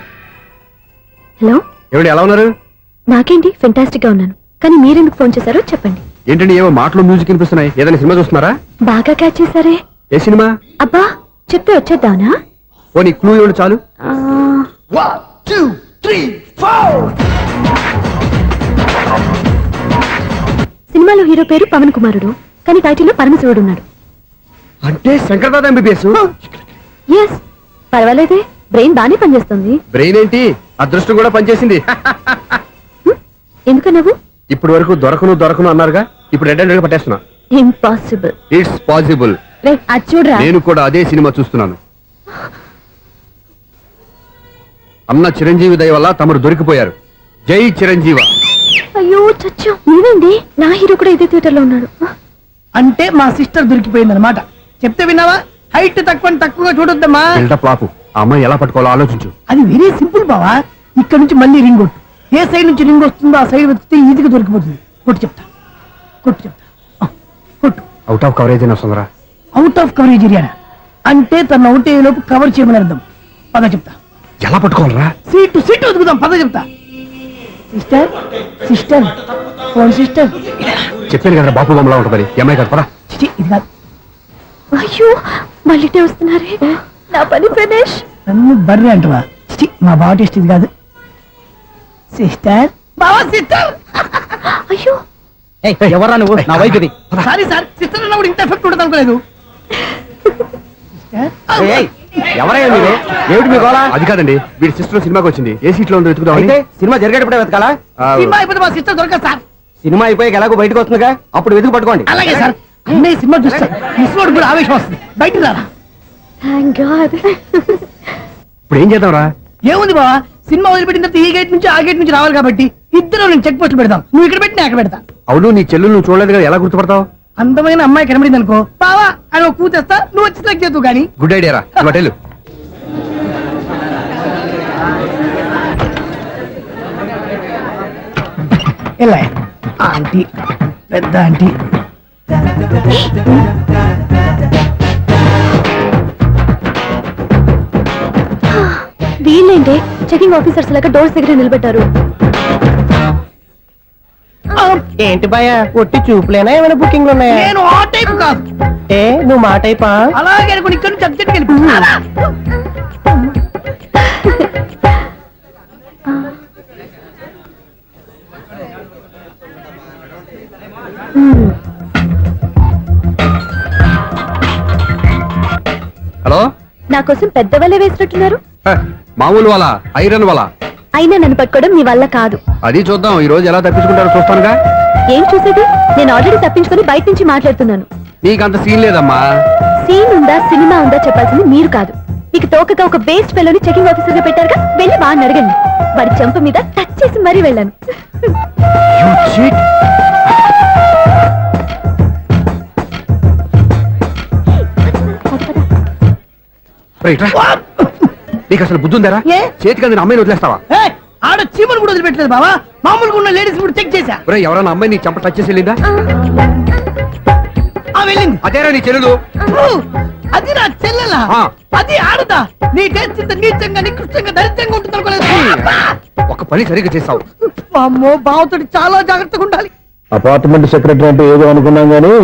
హలో, ఎవడు ఎలా ఉన్నారు? నాకేంటి ఫెంటాస్టిక్ గా ఉన్నాను, కానీ మీరెందుకు ఫోన్ చేశారో చెప్పండి. ఏంటండి ఏమో మాటలు మ్యూజిక్ వినిపిస్తున్నాయి. ఏదైనా సినిమా చూస్తున్నారా? బాగా క్యాచ్ చేశారే. ఏ సినిమా? అబ్బా, చెప్తే వచ్చేద్దానా? ఓ నీ క్లూ ఇవ్వండి చాలు. 1 2 3 4. సినిమాలో హీరో పేరు పవన్ కుమారుడు, కానీ టైటిల్లో పరమశివుడు ఉన్నాడు. అంటే శంకర్దాద ఎంబీబీఎస్. ఎస్, పర్వాలేదే, బ్రెయిన్ బానే పనిచేస్తుంది. బ్రెయిన్ ఏంటి, అదృష్టం కూడా పనిచేసింది. ఎందుకు నువ్వు ఇప్పటి వరకు దొరకను అన్నారుగా, ఇప్పుడు రెడ్ హ్యాండెడ్ గా పట్టేస్తున్నా. ఇంపాసిబుల్. It's possible. రే అది చూడరా. నేను కూడా అదే సినిమా చూస్తున్నాను. అన్న చిరంజీవి దయ వల్ల తమరు దొరికిపోయారు. జై చిరంజీవ. అయ్యో చచ్చా, ఏమైంది? నా హీరో కూడా ఇదే థియేటర్ లో ఉన్నాడు. అంటే మా సిస్టర్ దొరికిపోయింది అనమాట. చెప్తే విన్నావా? హైట్ తక్కువగా చూడొద్దమ్మా. బిల్డప్ లాపు. ఆ అమ్మాయి ఎలా పట్టుకోవాలో ఆలోచించు. అది వెరీ సింపుల్ బావా. ఇక్కడ నుంచి మళ్ళీ రింగ్ కొట్టు. ఏ సైడ్ నుంచి రింగ్ వస్తుందో ఆ సైడ్ వెతికితే ఈజీగా దొరికిపోతుంది. కొట్టు చెప్తా. ఆ, కొట్టు. అవుట్ ఆఫ్ కవరేజ్ అయినా సుందరా. అవుట్ ఆఫ్ కవరేజ్ ఏరియా అంటే తన అవుట్ అయ్యే లోపు కవర్ చేయమని అర్థం. పద చెప్తా. ఎలా పట్టుకోవాలరా? సీటు వెతుకుదాం. పద చెప్తా. Sister phone sister. చెప్పాను కదా బాపు బొమ్మలా ఉంటుంది. అమ్మాయి కదా పరా. చిచి, ఇది కాదు. అయ్యో మళ్ళీ వస్తున్నారే. నా పని ఫినిష్. నన్ను బర్రె అంటవా? చిచి, మా బావ టేస్ట్ ఇది కాదు. సిస్టర్ బావా సిస్టర్. అయ్యో ఎవరా నువ్వు? నా వైపు ఇది. సారీ సార్, సిస్టర్ అన్నప్పుడు ఇంత ఎఫెక్ట్ ఉండదు అనుకోలేదు. ఎవరయ్యా మీరు? ఏమిటి మీ గోళ? అది కాదండి, వీడి సిస్టర్ సినిమాకి వచ్చింది. ఏ సీట్ లో ఉందో వెతుకుదాం. అయితే సినిమా జరిగేటప్పుడే వెతకాలా? సినిమా అయిపోతే మా సిస్టర్ దొరకదు సార్. సినిమా అయిపోయాక ఎలాగో బయటకు వస్తుందిగా, అప్పుడు వెతుకు పట్టుకోండి. అలాగే సార్. అన్నయ్య సినిమా చూస్తారు. మిస్వాడు కూడా ఆవేశం వస్తుంది. బయట రారా. Thank God. ఇప్పుడు ఏం చేద్దాంరా? ఏముంది బావా, సినిమా వదిలిపెట్టిన తర్వాత ఈ గేట్ నుంచి ఆ గేట్ నుంచి రావాలి కాబట్టి ఇద్దరు నేను చెక్ పోస్ట్ పెడతాం. నువ్వు ఇక్కడ పెట్టి నేను అక్కడ పెడతా. అవును, నీ చెల్లు నువ్వు చూడలేదు కదా, ఎలా గుర్తుపడతావు? అందమైన అమ్మాయి కనబడింది అనుకో బావా అని ఒక కూతేస్తా. నువ్వు వచ్చి సెలెక్ట్ చేద్దు కానీ. గుడ్ ఐడియా రా. హోటల్ ఎలా ఆంటీ, పెద్ద ఆంటీ. వీళ్ళేంటి చెకింగ్ ఆఫీసర్స్ లాగా డోర్స్ దగ్గర నిలబెట్టారు. ఏంటి భయ, ఒట్టి చూపులేనా ఏమైనా బుకింగ్లు ఉన్నాయా? నేను ఆ టైప్ కాదు. ఏ నువ్వు మా టైపా? అలాగే అనుకుని ఇక్కడ నుంచి అర్జెంట్కి వెళ్ళిపోతున్నా. హలో. నా కోసం పెద్ద వలే వేసినట్టున్నారు. మామూలు వాళ్ళ ఐరన్ వాళ్ళ. అయినా నన్ను పట్టుకోవడం మీ వల్ల కాదు. అది చూద్దాం ఈ రోజు ఎలా తప్పించుకుంటారో చూస్తానుగా. ఏం చూసేది? నేను ఆల్రెడీ తప్పించుకొని బయట నుంచి మాట్లాడుతున్నాను. నీకంత సీన్ లేదమ్మా. సీన్ ఉందా సినిమా ఉందా చెప్పాల్సింది మీరు కాదు. మీకు తోకగా ఒక వేస్ట్ ఫెలోని చెకింగ్ ఆఫీసర్ గా పెట్టారుగా, వెళ్ళి వాడిని అడగండి. వాడి చెంప మీద టచ్ చేసి మరీ వెళ్ళాను. నీకు అసలు బుద్ధి ఉందారా? ఏ? చేతికి అందిన అమ్మాయిని వదిలేస్తావా? ఏయ్, ఆడ చీమలు కూడా వదిలిపెట్టలేదు బావా. మామూలుగా ఉన్న లేడీస్ కూడా చెక్ చేశా. ఎవరైనా అమ్మాయి నీ చెంప టచ్ చేసి వెళ్ళిందా? ఆ వెళ్ళింది. అదేరా నీ చెల్లెలు. అది నా చెల్లెలా? ఆ. అది ఆడదా? నీ టేస్ట్ ఇంత నీచంగా నికృష్టంగా దరిద్రంగా ఉంటుంది అనుకోలేదు. ఒక పని సరిగ్గా చేస్తావు. అమ్మో, బావతోటి చాలా జాగ్రత్తగా ఉండాలి. అపార్ట్మెంట్ సెక్రటరీ అంటే ఏదో అనుకున్నాం గానీ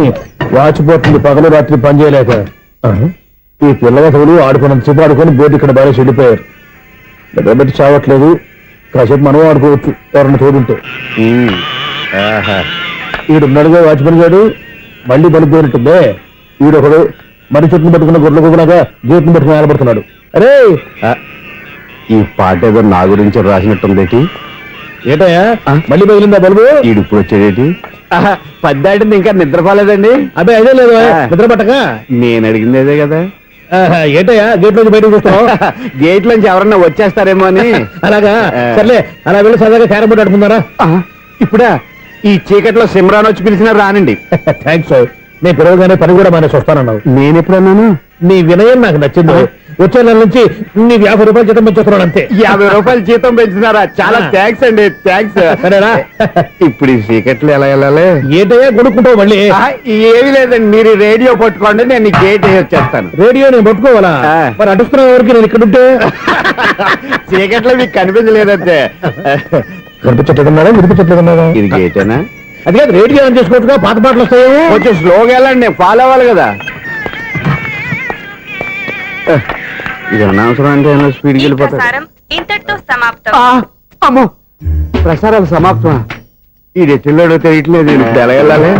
వాచిపోతుంది పగలు రాత్రి పని చేయలేక. ఈ పిల్లవతలు ఆడుకున్నంత సేపు ఆడుకొని బోర్డు ఇక్కడ బాగా చెడిపోయారు. నిద్రబెట్టి చావట్లేదు. కాసేపు మనం ఆడుకోవచ్చు ఎవరన్నా తోడుంటే. ఈడున్నాడుగా వాచ్మెన్ గారు, మళ్ళీ బలిపోయినట్టుందే. ఈడొకడు మరి చెట్టును పట్టుకున్న గొడ్ల కుక్కలాగా గేట్ను పట్టుకుని నిలబడుతున్నాడు. అరే ఈ పాట ఏదో నా గురించి రాసినట్టుంది. ఏటయ్యా మళ్ళీ పగిలిందా బల్బు? ఈడు ఇప్పుడు వచ్చేదేటి? పద్దాటింది ఇంకా నిద్రపోలేదండి. అబ్బాయి అదే లేదు నిద్ర పట్టక. నేను అడిగింది అదే కదా. ఏటయ్యా గేట్ నుంచి బయటకు చూస్తావు? గేట్ లోంచి ఎవరన్నా వచ్చేస్తారేమో అని. అలాగా సర్లే, అలా వెళ్ళి సరదాగా క్యారం బోర్డు ఆడుకుందారా? ఇప్పుడా? ఈ చీకట్లో సిమ్రాన్ వచ్చి పిలిచినా రానండి. థ్యాంక్స్. నేను పిలవగానే పని కూడా మానేసి వస్తానన్నావు. నేను ఎప్పుడన్నాను? నీ వినయం నాకు నచ్చింది. వచ్చే నెల నుంచి నీ 50 రూపాయలు జీతం పెంచుతున్నాను అంతే. 50 రూపాయలు జీతం పెంచినారా? చాలా థ్యాంక్స్ అండి. థ్యాంక్స్. సరేనా? ఇప్పుడు ఈ చీకట్లు ఎలా వెళ్ళాలి? ఏంటయ్యా కొనుక్కుంటావు మళ్ళీ? ఏమీ లేదండి, మీరు రేడియో పట్టుకోండి, నేను గేట్ వేసి వచ్చేస్తాను. రేడియో నేను పట్టుకోవాలా? మరి అడుస్తున్న వరకు నేను ఇక్కడ ఉంటే చీకట్లో మీకు కనిపించలేదంటే. కనిపించట్లేదన్నారా వినిపించట్లేదన్నారా? ఇది గేటేనా? అది కాదు, రేడియో ఆన్ చేసుకోవచ్చుగా, పాత పాటలు వస్తాయేమో. కొంచెం స్లోగా వెళ్ళండి, నేను ఫాలో అవ్వాలి కదా. ఇది అనవసరం అంటే స్పీడ్కి వెళ్ళిపోతాడు. ఇంతటితో సమాప్తం. అమ్మో, ప్రసారాలు సమాప్తం. ఈ రెట్టిల్లోడో తెలియట్లేదు. ఇప్పుడు ఎలా వెళ్ళాలి?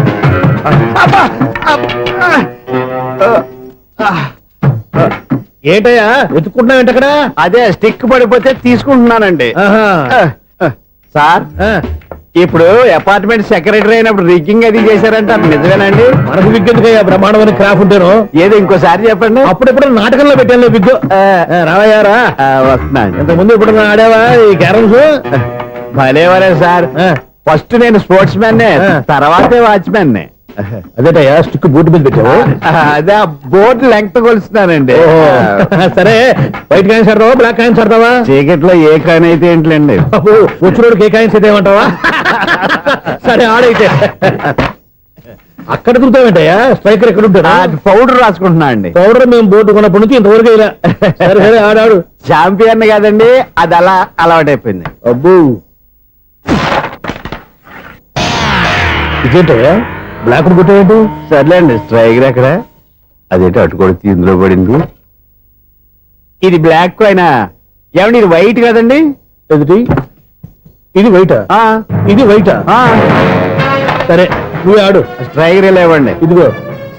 ఏంటయ్యా వెతుక్కుంటున్నావు ఏంటి అక్కడ? అదే స్టిక్ పడిపోతే తీసుకుంటున్నానండి. సార్, ఇప్పుడు అపార్ట్మెంట్ సెక్రటరీ అయినప్పుడు రిగ్గింగ్ అది చేశారంట నిజమేనండి? మనకు విగ్గెందుకయ్యా బ్రహ్మాండమైన క్రాఫ్ ఉంటాను. ఏదో ఇంకోసారి చెప్పండి. అప్పుడెప్పుడు నాటకంలో పెట్టాను విగ్గు. రావయ్యారా వస్తున్నాను. ఇంతకుముందు ఇప్పుడు ఆడావా ఈ క్యారమ్స్? భలేవరే సార్. ఫస్ట్ నేను స్పోర్ట్స్ మ్యాన్ తర్వాతే వాచ్మెన్. అదేటయ్యా స్టిక్ బూట్ మీద పెట్టావు. అదే బోర్డు లెంగ్త్ కొలుస్తున్నానండి. సరే వైట్ కాయిన్స్ ఆడతావా బ్లాక్ కాయిన్స్ ఆడతావా? చీకట్లో ఏ కాయిన్ అయితే ఏంటండి. వచ్చినోడికి ఏ కాయిన్స్ అయితే ఏమంటావా? సరే ఆడైతే. అక్కడ తిరుగుతావేంటయ్యా? స్ట్రైకర్ ఎక్కడ ఉంటాడా? పౌడర్ రాసుకుంటున్నా అండి. పౌడర్ మేము బోర్డు కొన్నప్పటి నుంచి ఇంతవరకు ఇలా. సరే సరే ఆడాడు. చాంపియన్ కాదండి, అది అలా అలవాటైపోయింది. అబ్బు ఇదేంటయ్యా బ్లాక్ కొట్టావేంటి? సర్లేండి స్ట్రైకర్ ఎక్కడ? అదేంటి అటుకొడితే ఇందులో పడింది. ఇది బ్లాక్ కాయినా? ఏమండి ఇది వైట్ కదండి? ఎదుటి ఇది వైటా? ఇది వైటా? సరే నువ్వు ఆడు. స్ట్రైకర్ ఇలా ఇవ్వండి. ఇదిగో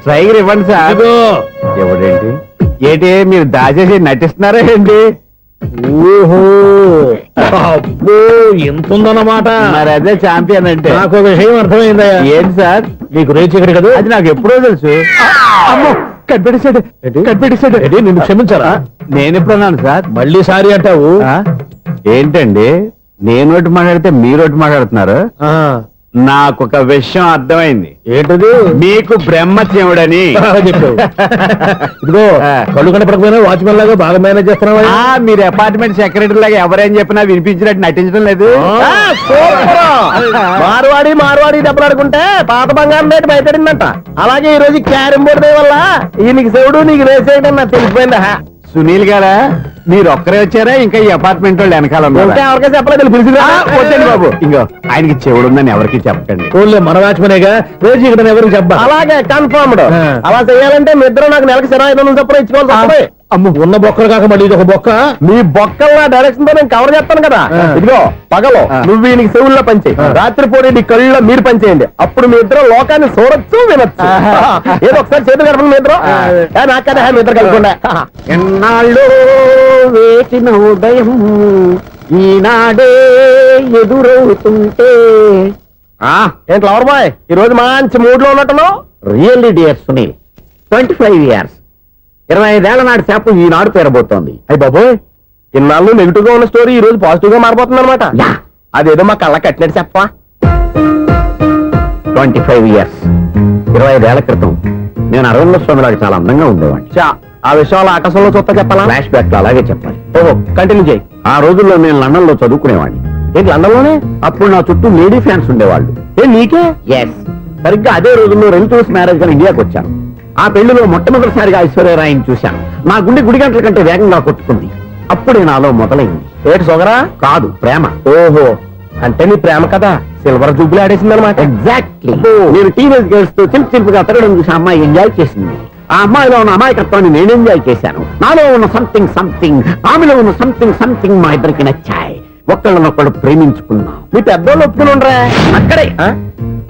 స్ట్రైకర్ ఇవ్వండి సార్. ఇదిగో. ఎవడేంటి ఏంటి మీరు దాచేసి నటిస్తున్నారా ఏంటి? ఓహో అబ్బో ఎంత ఉందన్నమాట. మరి అదే చాంపియన్ అంటే. నాకు ఒక విషయం అర్థమైందయ్యా. ఏంటి సార్? నీకు రేచి ఇక్కడ కదా? అది నాకు ఎప్పుడో తెలుసు. అమ్మో కనిపెట్టేశాడు కనిపెట్టేశాడు. నిన్ను క్షమించారా? నేను ఎప్పుడన్నాను సార్? మళ్ళీ సారీ అంటావు? ఏంటండి నేనోటి మాట్లాడితే మీరోటి మాట్లాడుతున్నారు? నాకు ఒక విషయం అర్థమైంది. ఏంటది? మీకు బ్రహ్మత్యముడని చెప్పావు. ఇదిగో కళ్ళు కనపడకపోయినా వాచ్మెన్ లాగా బాగా మేనేజ్ చేస్తున్నావా? మీరు అపార్ట్మెంట్ సెక్రటరీ లాగా ఎవరేం చెప్పినా వినిపించినట్టు నటించడం లేదు. మార్వాడి దెబ్బలాడుకుంటే పాత బంగారం రేటు భయపడిందంట. అలాగే ఈ రోజు క్యారం బోర్డు వల్ల ఈయనకి శివుడు నీకు రేసేయడం నాకు తెలిసిపోయిందా? సునీల్ గారా మీరు ఒక్కరే వచ్చారా? ఇంకా ఈ అపార్ట్మెంట్ వాళ్ళు వెనకాల ఇంకా ఎవరికీ చెప్పలేదు పిలిచిరా. వద్దండి బాబు. ఇంకో ఆయనకి చెవుడుందని ఎవరికి చెప్పకండి. ఓన్లీ మన వాచ్మనేగా రోజు ఇక్కడ ఎవరికి చెప్పా. అలాగే కన్ఫర్మ్డ్. అలా చేయాలంటే మీ ఇద్దరు నాకు నెలకు 25,000 చొప్పున ఇచ్చుకోవాలి. అమ్మ ఉన్న బొక్కలు కాక మళ్ళీ ఇది ఒక బొక్క. మీ బొక్కల్లా డైరెక్షన్ తో నేను కవర్ చేస్తాను కదా. ఇదిగో పగలో నువ్వు ఈయనకి చెవుల్లో పంచే, రాత్రిపూట నీ కళ్ళలో మీరు పనిచేయండి. అప్పుడు మీ ఇద్దరు లోకాన్ని చూడొచ్చు వినొచ్చు. ఏదో ఒకసారి చేతులు కలపండి మీ ఇద్దరు. నాకదే మీ ఇద్దరు కలపకుండా. ఎన్నాళ్ళు వేసిన ఉదయం ఈనాడే ఎదురవుతుంటే. ఏంటి లవర్ బాయ్ ఈ రోజు మంచి మూడ్ లో ఉన్నట్టున్నావు? రియల్లీ డియర్ సునీల్, 25 years 25 ఏళ్ల నాటి శాపం ఈనాడు పేరబోతోంది. అయ్యి బాబోయ్ ఇన్నాళ్ళు నెగిటివ్ గా ఉన్న స్టోరీ ఈ రోజు పాజిటివ్ గా మారిపోతుంది అనమాట. అదేదో మా కళ్ళ కట్టినట్టు చెప్పా. 25 years 25 ఏళ్ల క్రితం నేను అరవింద స్వామిలాగా చాలా అందంగా ఉండేవాడిని. ఆ విషయాలు ఆకాశంలో చూస్తా చెప్పాలా? ఫ్లాష్ బ్యాక్ లో అలాగే చెప్పాలి. ఓహో కంటిన్యూ చేయి. ఆ రోజుల్లో నేను లండన్ లో చదువుకునేవాడిని. ఏంటి లండన్ లోనే? అప్పుడు నా చుట్టూ లేడీ ఫ్యాన్స్ ఉండేవాళ్ళు. నీకే? ఎస్, సరిగ్గా అదే రోజుల్లో రిలేటివ్స్ మ్యారేజ్ గా ఇండియాకి వచ్చాను. ఆ పెళ్లిలో మొట్టమొదటిసారిగా ఐశ్వర్యరాయని చూశాను. నా గుండె గుడి గంటల కంటే వేగంగా కొట్టుకుంది. అప్పుడే నాలో మొదలైంది. ఏటి సొగరా? కాదు, ప్రేమ. ఓహో అంటే నీ ప్రేమ కదా సిల్వర్ జూబ్లీ ఆడేసింది అనమాట. ఎగ్జాక్ట్లీ. నేను టీనేజ్ గర్ల్స్ తో చిలుపుగా తిరగడం చూసి అమ్మాయి ఎంజాయ్ చేసింది. ఆ అమ్మాయిలో ఉన్న అమాయకత్వాన్ని నేను ఎంజాయ్ చేశాను. నాలో ఉన్న సంథింగ్ ఆమెలో ఉన్న సంథింగ్ మా ఇద్దరికి నచ్చాయి. ఒక్కళ్ళనొక్కడు ప్రేమించుకున్నాం. మీ పెద్దోళ్ళు ఒప్పుకుని ఉండరా?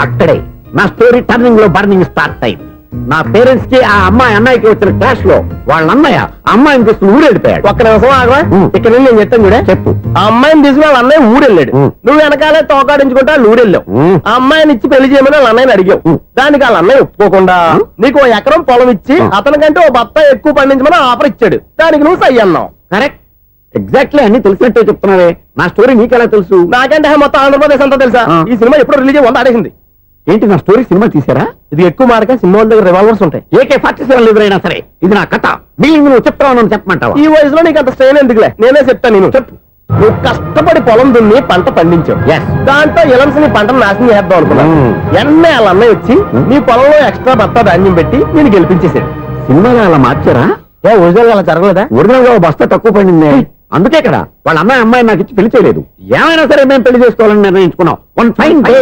అక్కడే నా స్టోరీ టర్నింగ్ లో బర్నింగ్ స్టార్ట్ అయింది. నా పేరెంట్స్ కి ఆ అమ్మాయి అన్నయ్యకి వచ్చిన క్లాష్ లో వాళ్ళ అన్నయ్య అమ్మాయిని తీసుకుని ఊరెళ్ళిపోయాడు. ఒక్క నిమిషం ఆగవా? ఇక్కడ నేను చెప్తాను కూడా చెప్పు. ఆ అమ్మాయిని తీసుకుని వాళ్ళ అన్నయ్య ఊరెళ్ళాడు. నువ్వు వెనకాలే తోకాడించుకుంటా ఊరెళ్ళావు. ఆ అమ్మాయిని ఇచ్చి పెళ్లి చేయమని వాళ్ళ అన్నయ్యని అడిగావు. దానికి వాళ్ళ అన్నయ్య ఒప్పుకోకుండా నీకు 1 ఎకరం పొలం ఇచ్చి అతనికంటే ఓ బత్త ఎక్కువ పండించమని ఆఫర్ ఇచ్చాడు. దానికి నువ్వు సై అన్నావు. కరెక్ట్, ఎగ్జాక్ట్లీ అన్ని తెలిసినట్టే చెప్తున్నావే. నా స్టోరీ నీకెలా తెలుసు? నాకంటే మొత్తం ఆంధ్రప్రదేశ్ అంతా తెలుసా? ఈ సినిమా ఎప్పుడు రిలీజ్ 100 ఆడేసింది. ఏంటి నా స్టోరీ సినిమా తీసారా? ఇది ఎక్కువ మార్క సినిమా వాళ్ళ దగ్గర రివాల్వర్స్ ఉంటాయి. AK-47 ఎదురైనా సరే ఇది నా కథ. బిల్లింగ్ నువ్వు చెప్తావు చెప్పమంటావా? ఈ వయసులో నీకు అంత స్ట్రెయిన్ ఎందుకులే, నేనే చెప్తాను. నేను చెప్పు. నువ్వు కష్టపడి పొలం దున్ని పంట పండించావు. దాంతో ఇలమ్స్ నీ పంటను నాశనం చేద్దాం అనుకున్నావు. ఎన్నే వాళ్ళ అన్నయ్య వచ్చి నీ పొలంలో ఎక్స్ట్రా బత్తా ధాన్యం పెట్టి నేను గెలిపించేసాడు. సినిమాలో అలా మార్చారా? ఒరిజినల్ అలా జరగలేదా? ఒరిజినల్ గా బస్తా తక్కువ పడింది. అందుకే కదా వాళ్ళ అమ్మాయి నాకు ఇచ్చి పెళ్లి చేయలేదు. ఏమైనా సరే మేము పెళ్లి చేసుకోవాలని నిర్ణయించుకున్నాం. One fine day.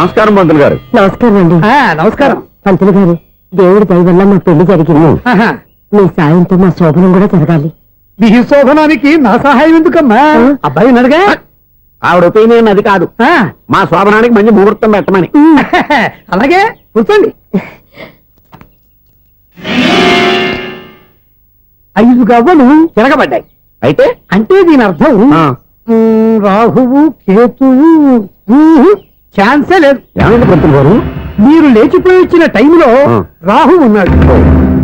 నమస్కారం పంతులు గారు. నమస్కారం అండి. నమస్కారం. పంతులు గారు, దేవుడి దయ వల్ల మా పెళ్లి జరిగింది. ఆహా. మీ సాయంతో మా శోభనం కూడా జరగాలి. మీ శోభనానికి నా సహాయం ఎందుకమ్మా? అబ్బాయి నడగా. ఆవిడ ఒపీనియన్ అది కాదు, మా శోభనానికి మంచి ముహూర్తం పెట్టమని. అలాగే కూర్చోండి. 5 గవ్వలు తిరగబడ్డాయి. అయితే అంటే దీని అర్థం రాహువు కేతువు ఛాన్సే లేదు. ఏమైంది పంతులు గారు? మీరు లేచిపోయి వచ్చిన టైంలో రాహు ఉన్నాడు,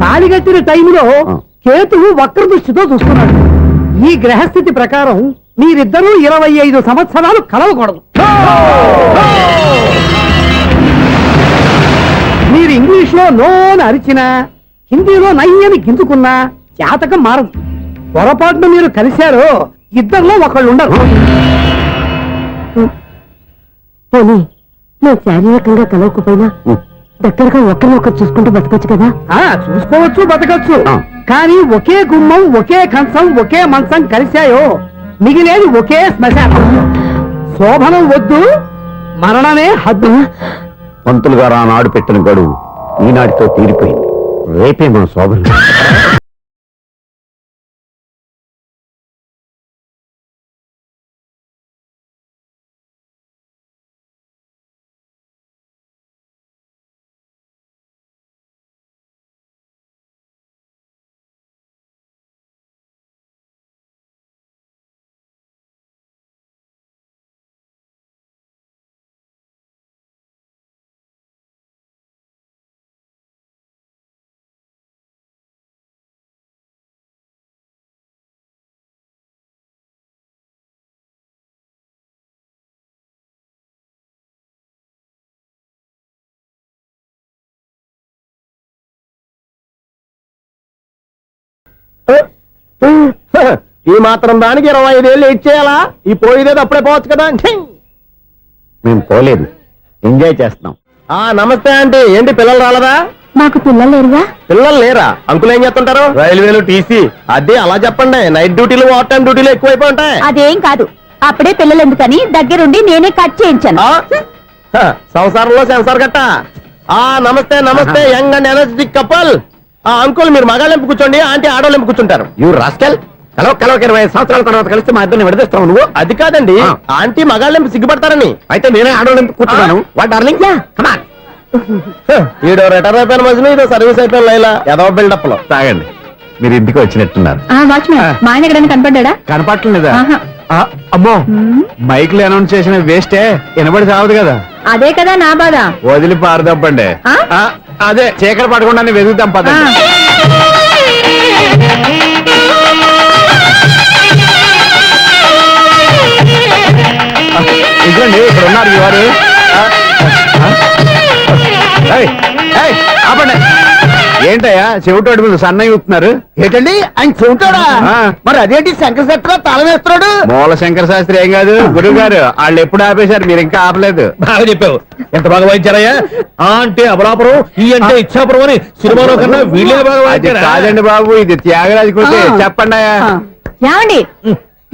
తాళిగట్టిన టైంలో కేతువు వక్ర దృష్టితో చూస్తున్నాడు. ఈ గ్రహస్థితి ప్రకారం మీరిద్దరూ 25 సంవత్సరాలు కలవకూడదు. మీరు ఇంగ్లీష్ లో నోని అరిచినా, హిందీలో నయ్యని గింజుకున్నా జాతకం మారదు. పొరపాటున మీరు కలిశారో ఇద్దరిలో ఒకళ్ళు ఉండరు. పోనీ మేము శారీరకంగా కలవకపోయినా దగ్గరగా ఒకరినొకరు చూసుకుంటూ బతకొచ్చు కదా. చూసుకోవచ్చు, బతకచ్చు. కానీ ఒకే గుమ్మం, ఒకే కంచం, ఒకే మంచం కలిశాయో మిగిలేది ఒకే శ్మశానం. శోభనం వద్దు, మరణమే హద్దు. పంతులు గారు ఆనాడు పెట్టిన గడువు ఈనాటితో తీరిపోయింది. రేపే మన శోభనం. ఈ మాత్రం దానికి 25 ఏళ్ళు ఇచ్చేయాలా? ఈ పోయేదేది అప్పుడే పోవచ్చు కదా. మేము పోలేదు, ఎంజాయ్ చేస్తున్నాం. నమస్తే ఆంటీ. ఏంటి పిల్లలు రాలదా? మాకు పిల్లలు లేరుగా. పిల్లలు లేరా? అంకులు ఏం చేస్తుంటారు? రైల్వేలు, టీసీ. అదే అలా చెప్పండి. నైట్ డ్యూటీలు, ఓవర్ టైం డ్యూటీలు ఎక్కువైపోయి ఉంటాయి. అదేం కాదు, అప్పుడే పిల్లలు ఎందుకని దగ్గరుండి నేనే కట్ చేయించాను. సంసారంలో సెన్సార్ గట్ట. నమస్తే నమస్తే, young and energetic couple. Uncle మీరు మగాళ్ళెంపు కూర్చోండి, ఆంటీ ఆడోళ్ళెంపు కూర్చుంటారు. యూ రాస్కెల్, కలవ 25 సంవత్సరాల తర్వాత కలిస్తే మా ఇద్దరిని విడదీస్తావు నువ్వు. అది కాదండి, ఆంటీ మగాళ్ళెంపు సిగ్గుపడతారని. అయితే నేనే ఆడోళ్ళెంపు కూర్చున్నాను. What darling, come on. ఈడో రిటైర్ అయిపోయిన మధ్యలో ఇదో సర్వీస్ అయిపోయిన లైలా ఏదో బిల్డప్ లో. తాగండి, మీరు ఇంటికి వచ్చినట్టున్నారు. వాచ్మెన్ మా ఆయన ఎక్కడైనా కనపడ్డా? కనపడలేదా? అమ్మో, మైక్లు అనౌన్స్ చేసిన వేస్టే, వినబడి సావదు కదా. అదే కదా నా బాధ. వదిలి పారదప్పండి. అదే చీకటి పడకుండా వెతుకుతాం పదండి. ఇదిగోండి, ఇక్కడ ఉన్నారు ఈ వారు. ఆపండి. ఏంటయ్యా చెవిటోడి మీద సన్నయ్య ఊపుతున్నారు? ఏంటండి ఆయన చెబుతాడా? మరి అదేంటి శంకర శెట్టిలో తాళం వేస్తున్నాడు? మూల శంకర శాస్త్రి ఏం కాదు, గురువు గారు. వాళ్ళు ఎప్పుడు ఆపేశారు, మీరు ఇంకా ఆపలేదు. బాగా చెప్పావు, ఎంత బాగా వాయించారయ్యా. అంటే అబలాపురం, ఈ అంటే ఇచ్చాపురం అని సినిమాలో కన్నా వీళ్ళే బాగా వాయించారు. కాదండి బాబు, ఇది త్యాగరాజు కొట్టే. చెప్పండి అయ్యా. ఏమండి,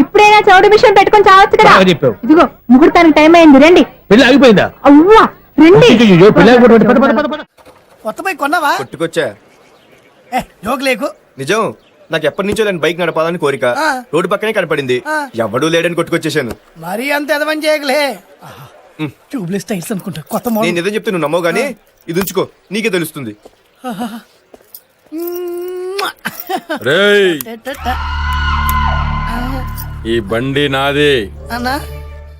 ఇప్పుడైనా చౌడు మిషన్ పెట్టుకొని చావచ్చు కదా. బాగా చెప్పావు. ఇదిగో ముహూర్తానికి టైం అయింది, రండి. పెళ్లి ఆగిపోయిందా? అవ్వా రండి. కొత్త బైక్ కొన్నావా? కొట్టుకొచ్చా. జోక్ లేకు. నిజం, నాకు ఎప్పటి నుంచో దాని బైక్ నడపాలని కోరిక. రోడ్డు పక్కనే కనపడింది, ఎవడూ లేడని కొట్టుకొచ్చేసాను. మరీ అంత ఎదవని చేయగలే. ట్యూబ్లెస్ టైర్స్ అనుకుంటా, కొత్త మోడల్. నేను నిజం చెప్తే నువ్వు నమ్మవు గానీ ఇది ఉంచుకో, నీకే తెలుస్తుంది. రేయ్, ఈ బండి నాది. అన్నా